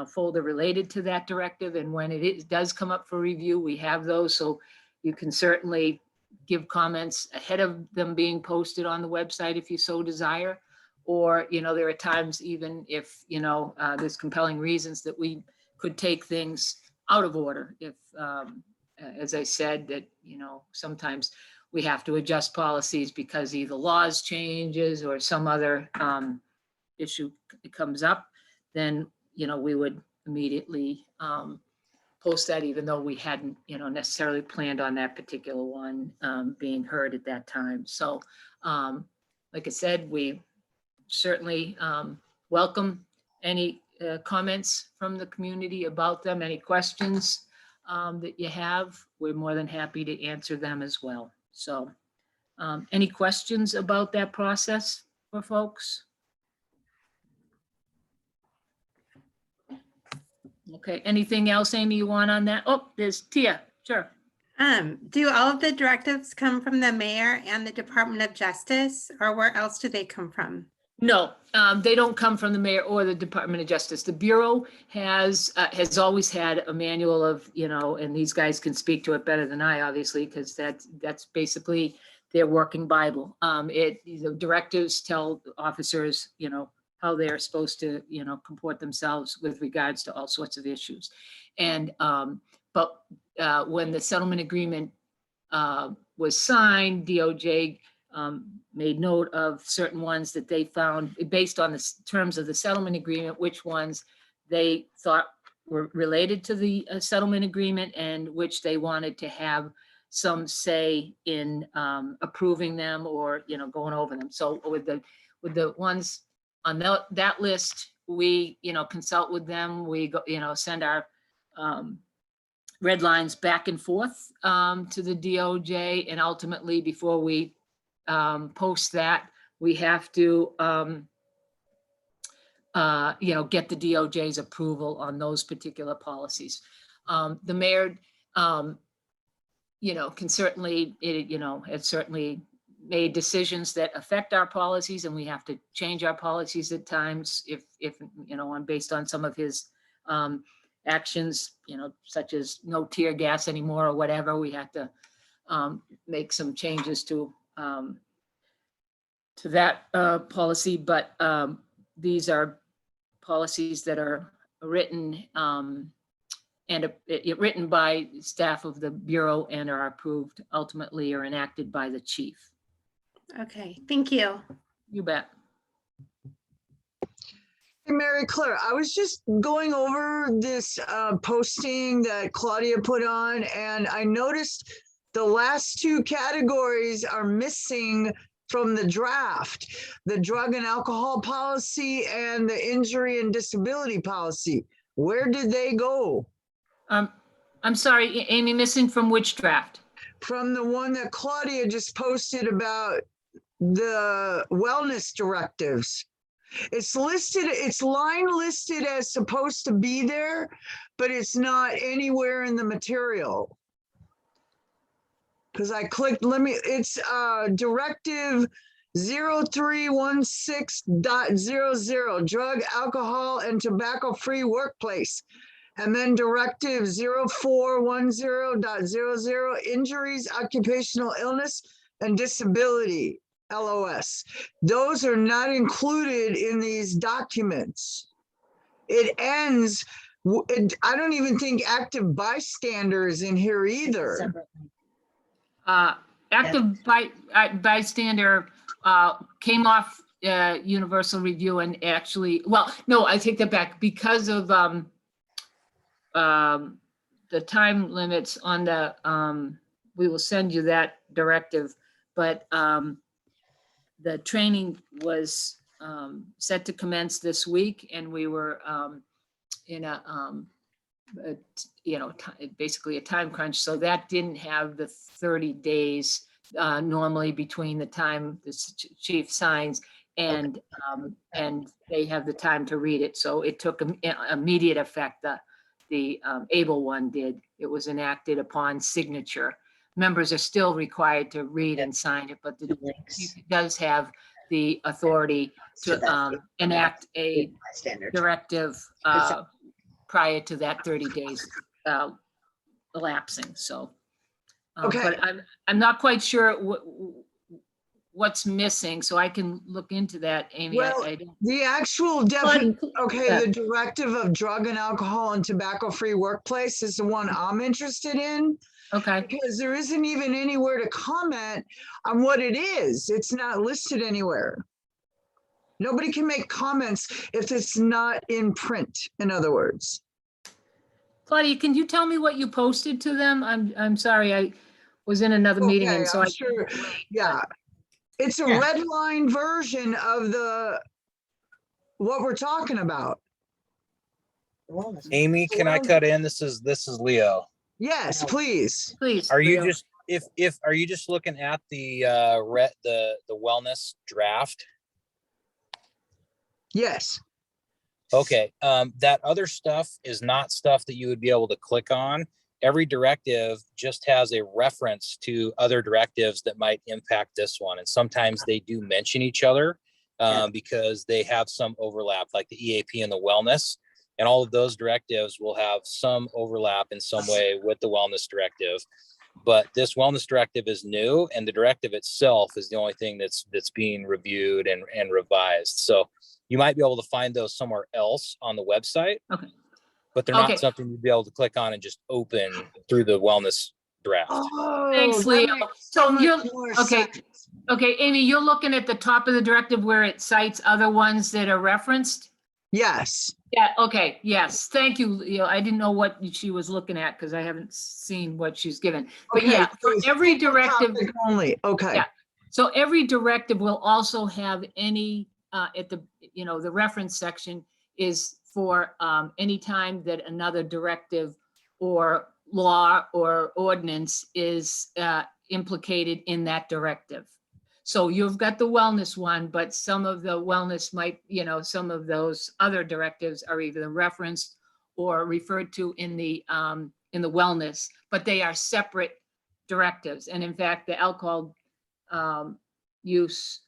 folder related to that directive. And when it does come up for review, we have those, so you can certainly give comments ahead of them being posted on the website if you so desire. Or, there are times even if, there's compelling reasons that we could take things out of order. If, as I said, that, sometimes we have to adjust policies because either laws changes or some other issue comes up, then, we would immediately post that even though we hadn't, necessarily planned on that particular one being heard at that time. So like I said, we certainly welcome any comments from the community about them, any questions that you have. We're more than happy to answer them as well. So any questions about that process for folks? Okay, anything else, Amy, you want on that? Oh, there's Tia, sure. Do all of the directives come from the mayor and the Department of Justice, or where else do they come from? No, they don't come from the mayor or the Department of Justice. The Bureau has always had a manual of, and these guys can speak to it better than I, obviously, because that's basically their working Bible. The directives tell officers, how they're supposed to, comport themselves with regards to all sorts of issues. And, but when the settlement agreement was signed, DOJ made note of certain ones that they found based on the terms of the settlement agreement, which ones they thought were related to the settlement agreement and which they wanted to have some say in approving them or, going over them. So with the ones on that list, we, consult with them. We go, send our red lines back and forth to the DOJ, and ultimately before we post that, we have to, get the DOJ's approval on those particular policies. The mayor, can certainly, it certainly made decisions that affect our policies, and we have to change our policies at times if based on some of his actions, such as no tear gas anymore or whatever. We have to make some changes to that policy, but these are policies that are written written by staff of the Bureau and are approved ultimately or enacted by the chief. Okay, thank you. You bet. Hey, Mary Claire, I was just going over this posting that Claudia put on, and I noticed the last two categories are missing from the draft: the drug and alcohol policy and the injury and disability policy. Where did they go? I'm sorry, Amy, missing from which draft? From the one that Claudia just posted about the wellness directives. It's listed, it's line listed as supposed to be there, but it's not anywhere in the material. Because I clicked, it's Directive 0316.00, drug, alcohol, and tobacco-free workplace. And then Directive 0410.00, injuries, occupational illness, and disability, LOS. Those are not included in these documents. It ends, I don't even think active bystander is in here either. Active bystander came off universal review and actually, well, no, I take that back because of the time limits on the, we will send you that directive, but the training was set to commence this week, and we were in basically a time crunch. So that didn't have the 30 days normally between the time the chief signs and they have the time to read it. So it took immediate effect. The ABLE one did. It was enacted upon signature. Members are still required to read and sign it, but the chief does have the authority to enact a directive prior to that 30 days elapsing. So, Okay. but I'm not quite sure what's missing, so I can look into that, Amy. Well, the actual the directive of drug and alcohol and tobacco-free workplace is the one I'm interested in. Okay. Because there isn't even anywhere to comment on what it is. It's not listed anywhere. Nobody can make comments if it's not in print, in other words. Claudia, can you tell me what you posted to them? I'm sorry, I was in another meeting, and so I'm sure. Yeah, it's a red line version of what we're talking about. Amy, can I cut in? This is Leo. Yes, please. Please. Are you Leo. just are you just looking at the the wellness draft? Yes. Okay. That other stuff is not stuff that you would be able to click on. Every directive just has a reference to other directives that might impact this one. And sometimes they do mention each other. because they have some overlap, like the EAP and the wellness. And all of those directives will have some overlap in some way with the wellness directive. But this wellness directive is new, and the directive itself is the only thing that's being reviewed and revised. So you might be able to find those somewhere else on the website. Okay. But they're not something you'd be able to click on and just open through the wellness draft. Oh, Thanks, that Leo. makes So much you're, more okay, sense. okay, Amy, you're looking at the top of the directive where it cites other ones that are referenced? Yes. Yeah, okay, yes, thank you, Leo. I didn't know what she was looking at because I haven't seen what she's given. But Okay, yeah, so for it's every single directive, topic only. Okay. Yeah. So every directive will also have any, at the, the reference section is for any time that another directive or law or ordinance is implicated in that directive. So you've got the wellness one, but some of the wellness might, some of those other directives are either referenced or referred to in the wellness, but they are separate directives. And in fact, the alcohol use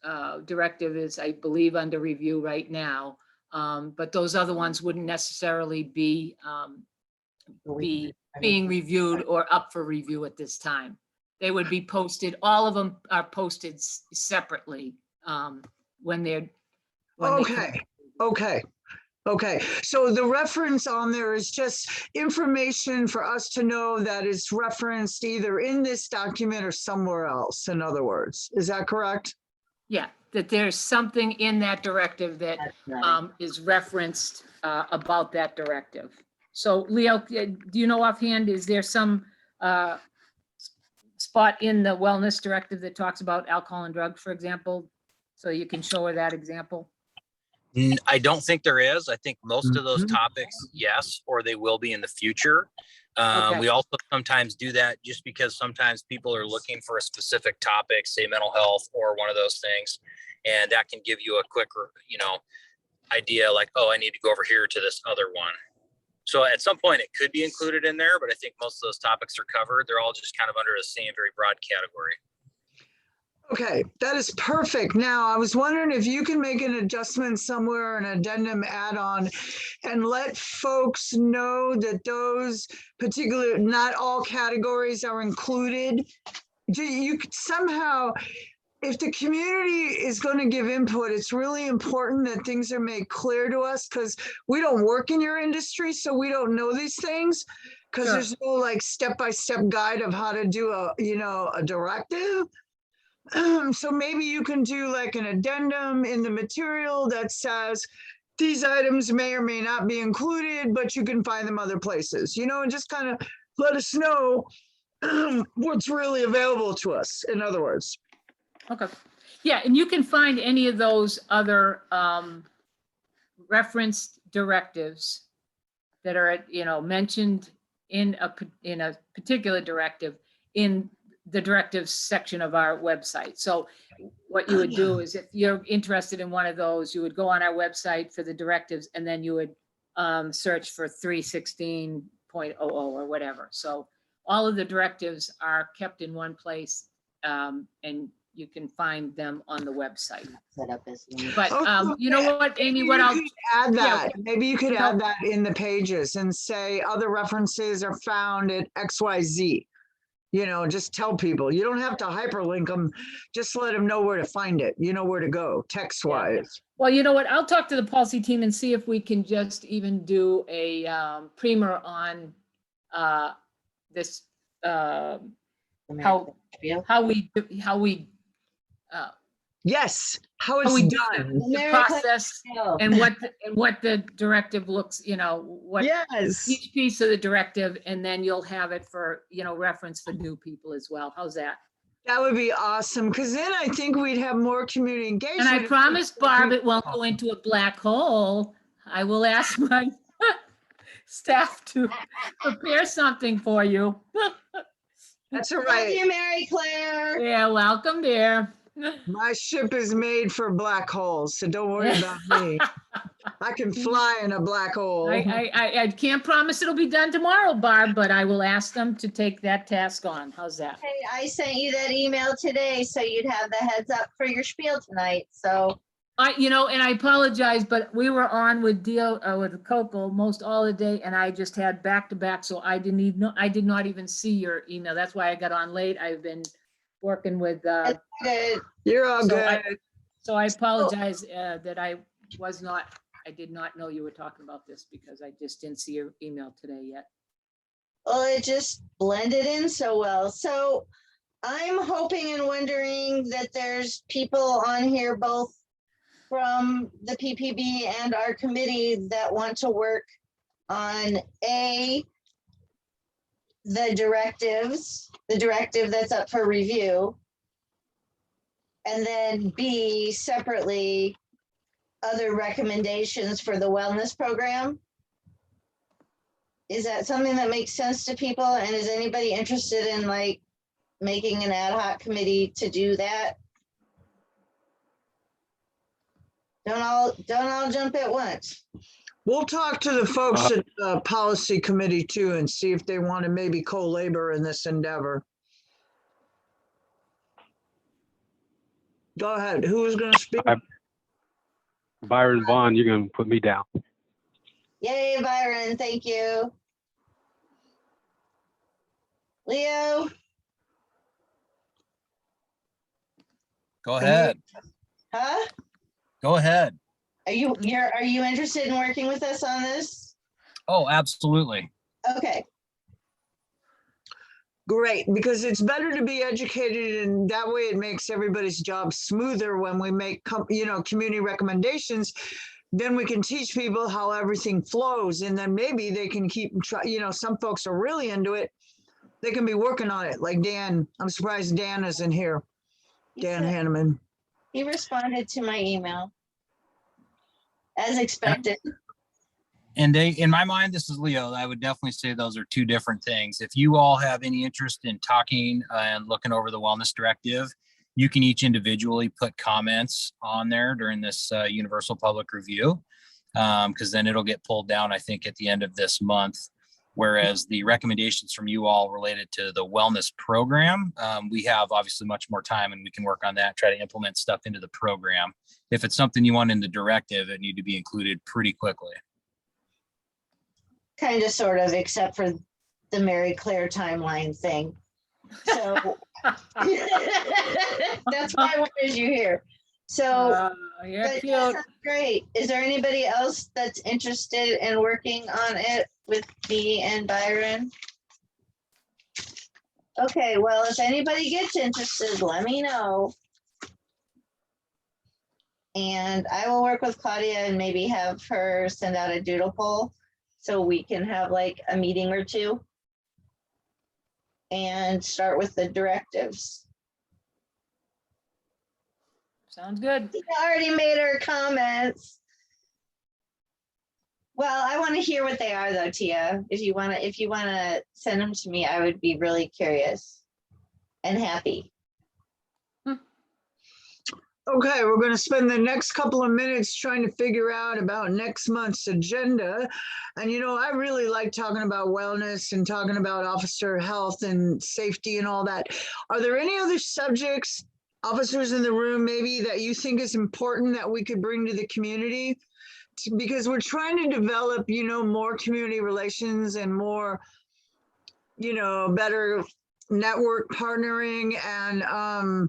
directive is, I believe, under review right now. But those other ones wouldn't necessarily be being reviewed or up for review at this time. They would be posted, all of them are posted separately when they're. Okay. So the reference on there is just information for us to know that it's referenced either in this document or somewhere else, in other words. Is that correct? Yeah, that there's something in that directive that is referenced about that directive. So Leo, do you know offhand, is there some spot in the wellness directive that talks about alcohol and drugs, for example? So you can show her that example. I don't think there is. I think most of those topics, yes, or they will be in the future. Okay. We also sometimes do that just because sometimes people are looking for a specific topic, say mental health or one of those things. And that can give you a quicker, idea like, oh, I need to go over here to this other one. So at some point it could be included in there, but I think most of those topics are covered. They're all just kind of under the same very broad category. Okay, that is perfect. Now, I was wondering if you can make an adjustment somewhere, an addendum add-on, and let folks know that those particular, not all categories are included. You could somehow, if the community is going to give input, it's really important that things are made clear to us because we don't work in your industry, so we don't know these things because there's no like step-by-step guide of how to do a directive. So maybe you can do like an addendum in the material that says these items may or may not be included, but you can find them other places, and just kind of let us know what's really available to us, in other words. Okay. Yeah, and you can find any of those other referenced directives that are, mentioned in a particular directive in the directives section of our website. So what you would do is if you're interested in one of those, you would go on our website for the directives and then you would search for 316.00 or whatever. So all of the directives are kept in one place and you can find them on the website. But you know what, Amy, what I'll add that. Maybe you could add that in the pages and say other references are found at XYZ. Just tell people. You don't have to hyperlink them. Just let them know where to find it. You know where to go text-wise. Well, you know what? I'll talk to the policy team and see if we can just even do a primer on this, how we yes, how it's done. The process and what the directive looks, what each piece of the directive, and then you'll have it for, reference for new people as well. How's that? That would be awesome, because then I think we'd have more community engagement. And I promise Barb it won't go into a black hole. I will ask my staff to prepare something for you. That's all right. Love you, Mary Claire. Yeah, welcome there. My ship is made for black holes, so don't worry about me. I can fly in a black hole. I can't promise it'll be done tomorrow, Barb, but I will ask them to take that task on. How's that? Hey, I sent you that email today, so you'd have the heads up for your spiel tonight. So And I apologize, but we were on with with Coco most all the day, and I just had back to back, so I did not even see your email. That's why I got on late. I've been working with, Good. You're all So good. so I apologize that I did not know you were talking about this because I just didn't see your email today yet. Well, it just blended in so well. So I'm hoping and wondering that there's people on here both from the PPB and our committee that want to work on the directives, the directive that's up for review. And then B, separately, other recommendations for the wellness program. Is that something that makes sense to people? And is anybody interested in like making an ad hoc committee to do that? Don't all jump at once. We'll talk to the folks at the policy committee too and see if they want to maybe co-labor in this endeavor. Go ahead. Who is going to speak? Byron Vaughn, you're gonna put me down. Yay, Byron, thank you. Leo? Go ahead. Huh? Go ahead. Are you interested in working with us on this? Oh, absolutely. Okay. Great, because it's better to be educated and that way it makes everybody's job smoother when we make, community recommendations. Then we can teach people how everything flows and then maybe they can keep, some folks are really into it. They can be working on it like Dan. I'm surprised Dan isn't here. Dan Hanneman. He responded to my email as expected. And in my mind, this is Leo. I would definitely say those are two different things. If you all have any interest in talking and looking over the wellness directive, you can each individually put comments on there during this universal public review, because then it'll get pulled down, I think, at the end of this month. Whereas the recommendations from you all related to the wellness program, we have obviously much more time and we can work on that, try to implement stuff into the program. If it's something you want in the directive, it need to be included pretty quickly. Kind of, sort of, except for the Mary Claire timeline thing. So that's why I wanted you here. So You're cute. That's great. Is there anybody else that's interested in working on it with me and Byron? Okay, well, if anybody gets interested, let me know. And I will work with Claudia and maybe have her send out a doodle poll so we can have like a meeting or two and start with the directives. Sounds good. She already made her comments. Well, I want to hear what they are though, Tia. If you want to send them to me, I would be really curious and happy. Okay, we're going to spend the next couple of minutes trying to figure out about next month's agenda. And, I really like talking about wellness and talking about officer health and safety and all that. Are there any other subjects, officers in the room, maybe that you think is important that we could bring to the community? Because we're trying to develop, more community relations and more, better network partnering and,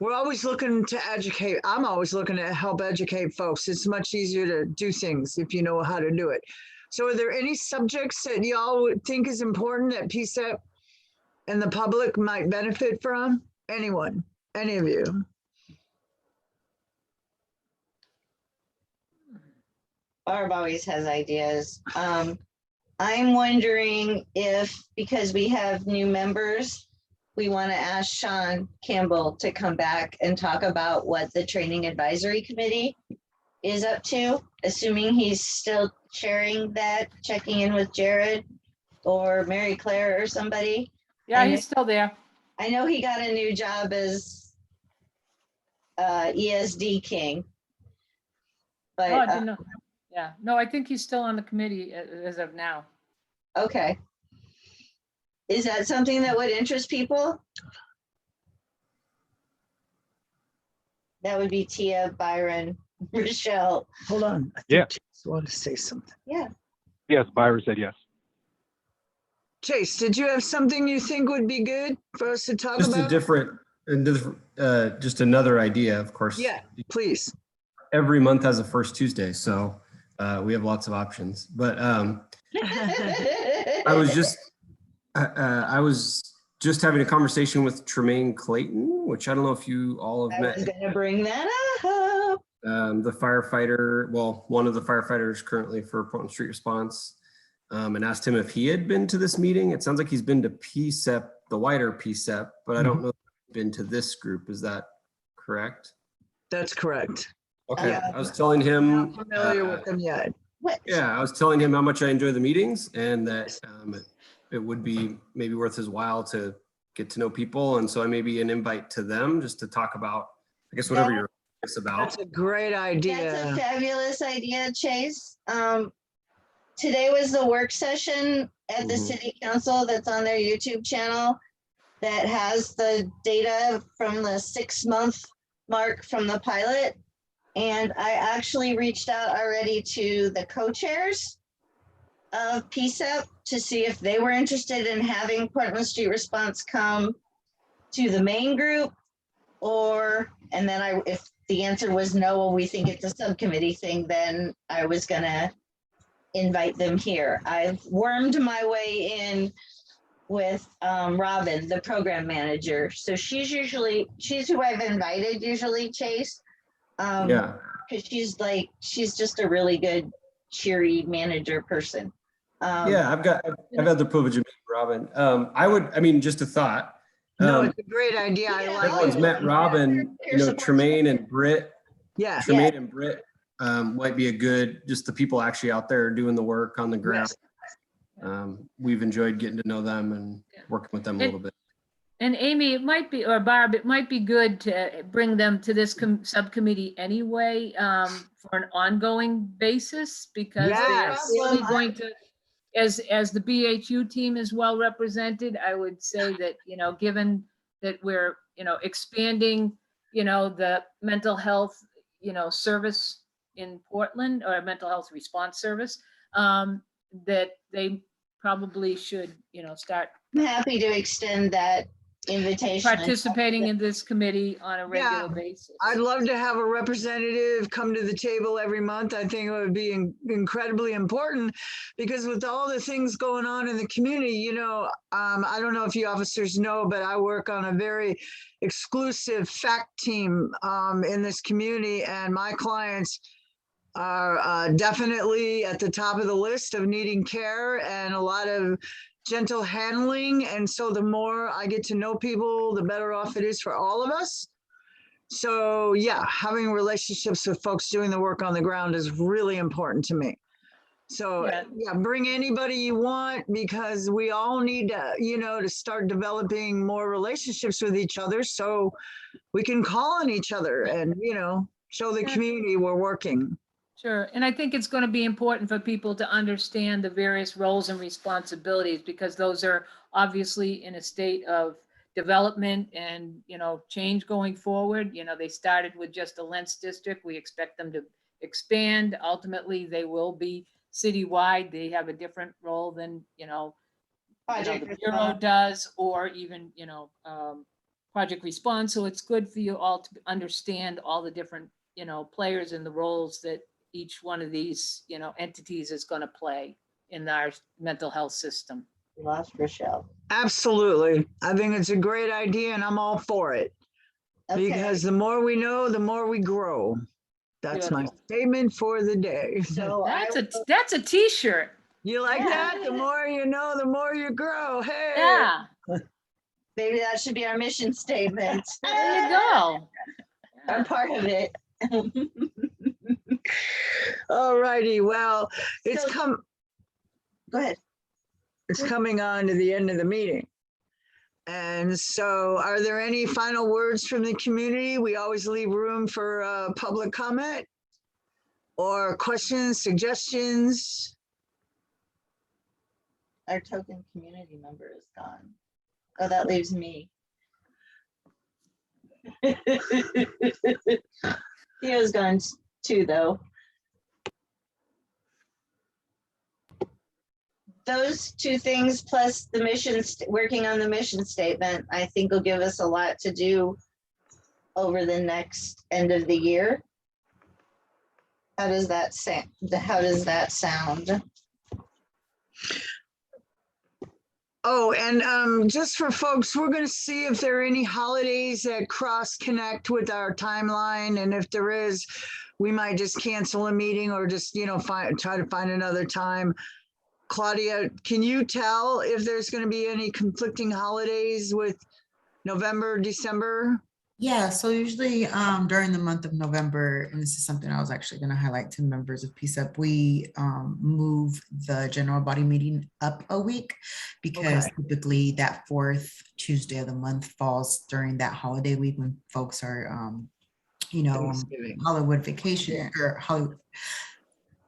we're always looking to educate. I'm always looking to help educate folks. It's much easier to do things if you know how to do it. So are there any subjects that y'all would think is important that PCCEP and the public might benefit from? Anyone, any of you? Barb always has ideas. I'm wondering if, because we have new members, we want to ask Sean Campbell to come back and talk about what the Training Advisory Committee is up to, assuming he's still chairing that, checking in with Jared or Mary Claire or somebody. Yeah, he's still there. I know he got a new job as ESD King. But Oh, I didn't know. Yeah, no, I think he's still on the committee as of now. Okay. Is that something that would interest people? That would be Tia, Byron, Rochelle. Hold on. I think Yeah. Chase wanted to say something. Yeah. Yes, Byron said yes. Chase, did you have something you think would be good for us to talk Just about? just another idea, of course. Yeah, please. Every month has a first Tuesday, so we have lots of options. But I was just having a conversation with Tremaine Clayton, which I don't know if you all have I met. was gonna bring that up. The firefighter, well, one of the firefighters currently for Portland Street Response, and asked him if he had been to this meeting. It sounds like he's been to PCCEP, the wider PCCEP, but I don't know if he's been to this group. Is that correct? That's correct. Okay, Yeah. I was telling him. Not familiar with them yet. What? Yeah, I was telling him how much I enjoy the meetings and that it would be maybe worth his while to get to know people. And so I may be an invite to them just to talk about, I guess, whatever you're curious about. That's a great That's a idea. fabulous idea, Chase. Today was the work session at the Mhm. city council that's on their YouTube channel that has the data from the 6-month mark from the pilot. And I actually reached out already to the co-chairs of PCCEP to see if they were interested in having Portland Street Response come to the main group, and then if the answer was no, we think it's a subcommittee thing, then I was gonna invite them here. I've wormed my way in with Robin, the program manager. So she's who I've invited usually, Chase. Yeah. Because she's just a really good, cheery manager person. Yeah, I've had the privilege of meeting Robin. Just a thought. No, it's a great idea. I Yeah. like Everyone's it. met Robin, Tremaine and Britt. Yeah. Tremaine and Britt might be just the people actually out there doing the work on the ground. We've enjoyed getting to know them and working with them a little bit. And Amy, it might be, or Barb, it might be good to bring them to this subcommittee anyway, for an ongoing basis, because they are Yes. really going to, as the BHU team is well represented, I would say that, given that we're, expanding, the mental health, service in Portland, or mental health response service, that they probably should, start I'm happy to extend that invitation. participating in this committee on a regular basis. I'd love to have a representative come to the table every month. I think it would be incredibly important because with all the things going on in the community, I don't know if you officers know, but I work on a very exclusive fact team in this community, and my clients are definitely at the top of the list of needing care and a lot of gentle handling. And so the more I get to know people, the better off it is for all of us. So yeah, having relationships with folks doing the work on the ground is really important to me. So yeah, bring anybody you want, because we all need to, to start developing more relationships with each other so we can call on each other and, show the community we're working. Sure. And I think it's going to be important for people to understand the various roles and responsibilities, because those are obviously in a state of development and, change going forward. They started with just a Lentz district. We expect them to expand. Ultimately, they will be citywide. They have a different role than, the Bureau does, or even, Project Response. So it's good for you all to understand all the different, players and the roles that each one of these, entities is going to play in our mental health system. We lost Rochelle. Absolutely. I think it's a great idea and I'm all for it. Okay. Because the more we know, the more we grow. That's my statement for the day. So That's a t-shirt. You like that? The more you know, the more you grow. Hey. Yeah. Maybe that should be our mission statement. There you go. I'm part of it. All righty. Well, Go ahead. It's coming on to the end of the meeting. And so are there any final words from the community? We always leave room for public comment or questions, suggestions. Our token community member is gone. Oh, that leaves me. Theo's gone too, though. Those two things plus the mission, working on the mission statement, I think will give us a lot to do over the next end of the year. How does that sound? How does that sound? Oh, and just for folks, we're going to see if there are any holidays that cross connect with our timeline. And if there is, we might just cancel a meeting or just, you know, try to find another time. Claudia, can you tell if there's going to be any conflicting holidays with November, December? Yeah, so usually during the month of November, and this is something I was actually going to highlight to members of PCCEP, we move the general body meeting up a week because typically that fourth Tuesday of the month falls during that holiday week when folks are, you know, Hollywood vacation or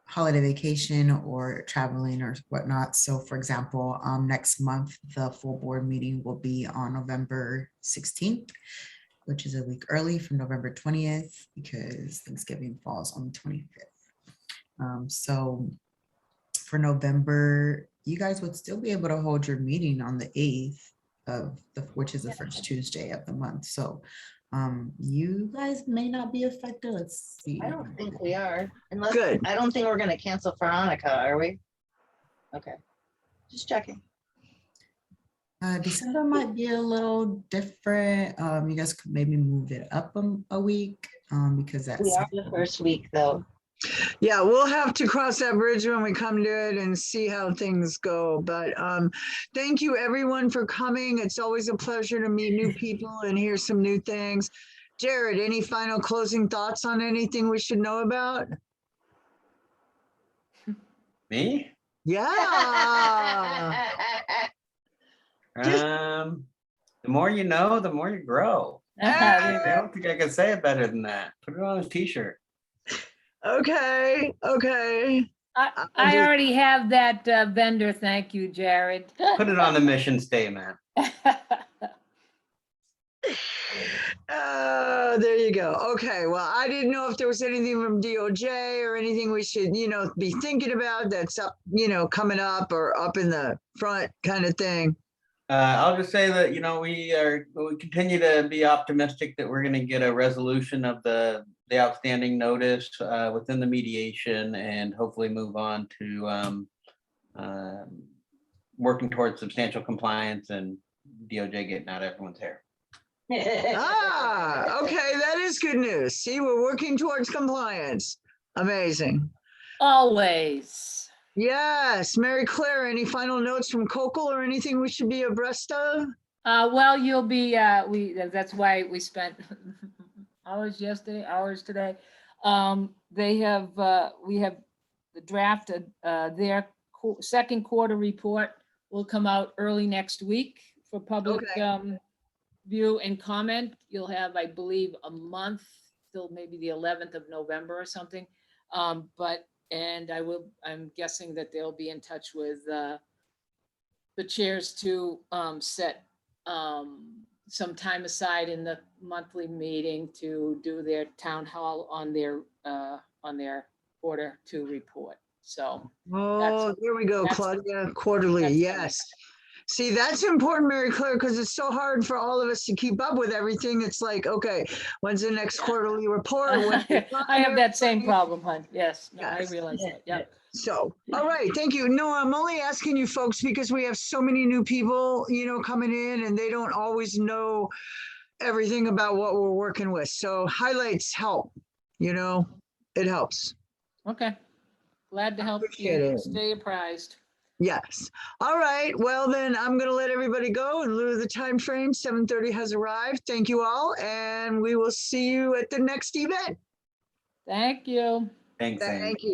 holiday vacation or traveling or whatnot. So for example, next month, the full board meeting will be on November 16th. Which is a week early from November 20th because Thanksgiving falls on the 25th. So for November, you guys would still be able to hold your meeting on the 8th of which is the first Tuesday of the month. So you guys may not be affected. Let's see. I don't think we are. Unless, Good. I don't think we're going to cancel for Hanukkah, are we? Okay, just checking. December might be a little different. You guys could maybe move it up a week because that's We are the first week, though. Yeah, we'll have to cross that bridge when we come to it and see how things go. But thank you everyone for coming. It's always a pleasure to meet new people and hear some new things. Jared, any final closing thoughts on anything we should know about? Me? Yeah. The more you know, the more you grow. I don't think I can say it better than that. Put it on a t-shirt. Okay. I already have that vendor. Thank you, Jared. Put it on the mission statement. There you go. Okay. Well, I didn't know if there was anything from DOJ or anything we should, you know, be thinking about that's up, you know, coming up or up in the front kind of thing. I'll just say that, you know, we continue to be optimistic that we're going to get a resolution of the outstanding notice within the mediation and hopefully move on to working towards substantial compliance and DOJ getting out of everyone's hair. Okay. That is good news. See, we're working towards compliance. Amazing. Always. Yes. Mary Claire, any final notes from Cocal or anything we should be abreast of? Well, you'll be, that's why we spent hours yesterday, hours today. We have the draft, their second quarter report will come out early next week for public view and comment. You'll have, I believe, a month till maybe the 11th of November or something. I'm guessing that they'll be in touch with the chairs to set some time aside in the monthly meeting to do their town hall on their quarter two report. So there we go, Claudia. Quarterly, yes. See, that's important, Mary Claire, because it's so hard for all of us to keep up with everything. It's like, okay, when's the next quarterly report? I have that same problem, hon. Yes, no, I realize that. Yep. So, all right, thank you. No, I'm only asking you folks because we have so many new people, you know, coming in and they don't always know everything about what we're working with. So highlights help, you know, it helps. Okay. Glad to help you stay apprised. Yes. All right. Well, then I'm going to let everybody go in lieu of the time frame. 7:30 has arrived. Thank you all. And we will see you at the next event. Thank you. Thanks, Amy. Thank you.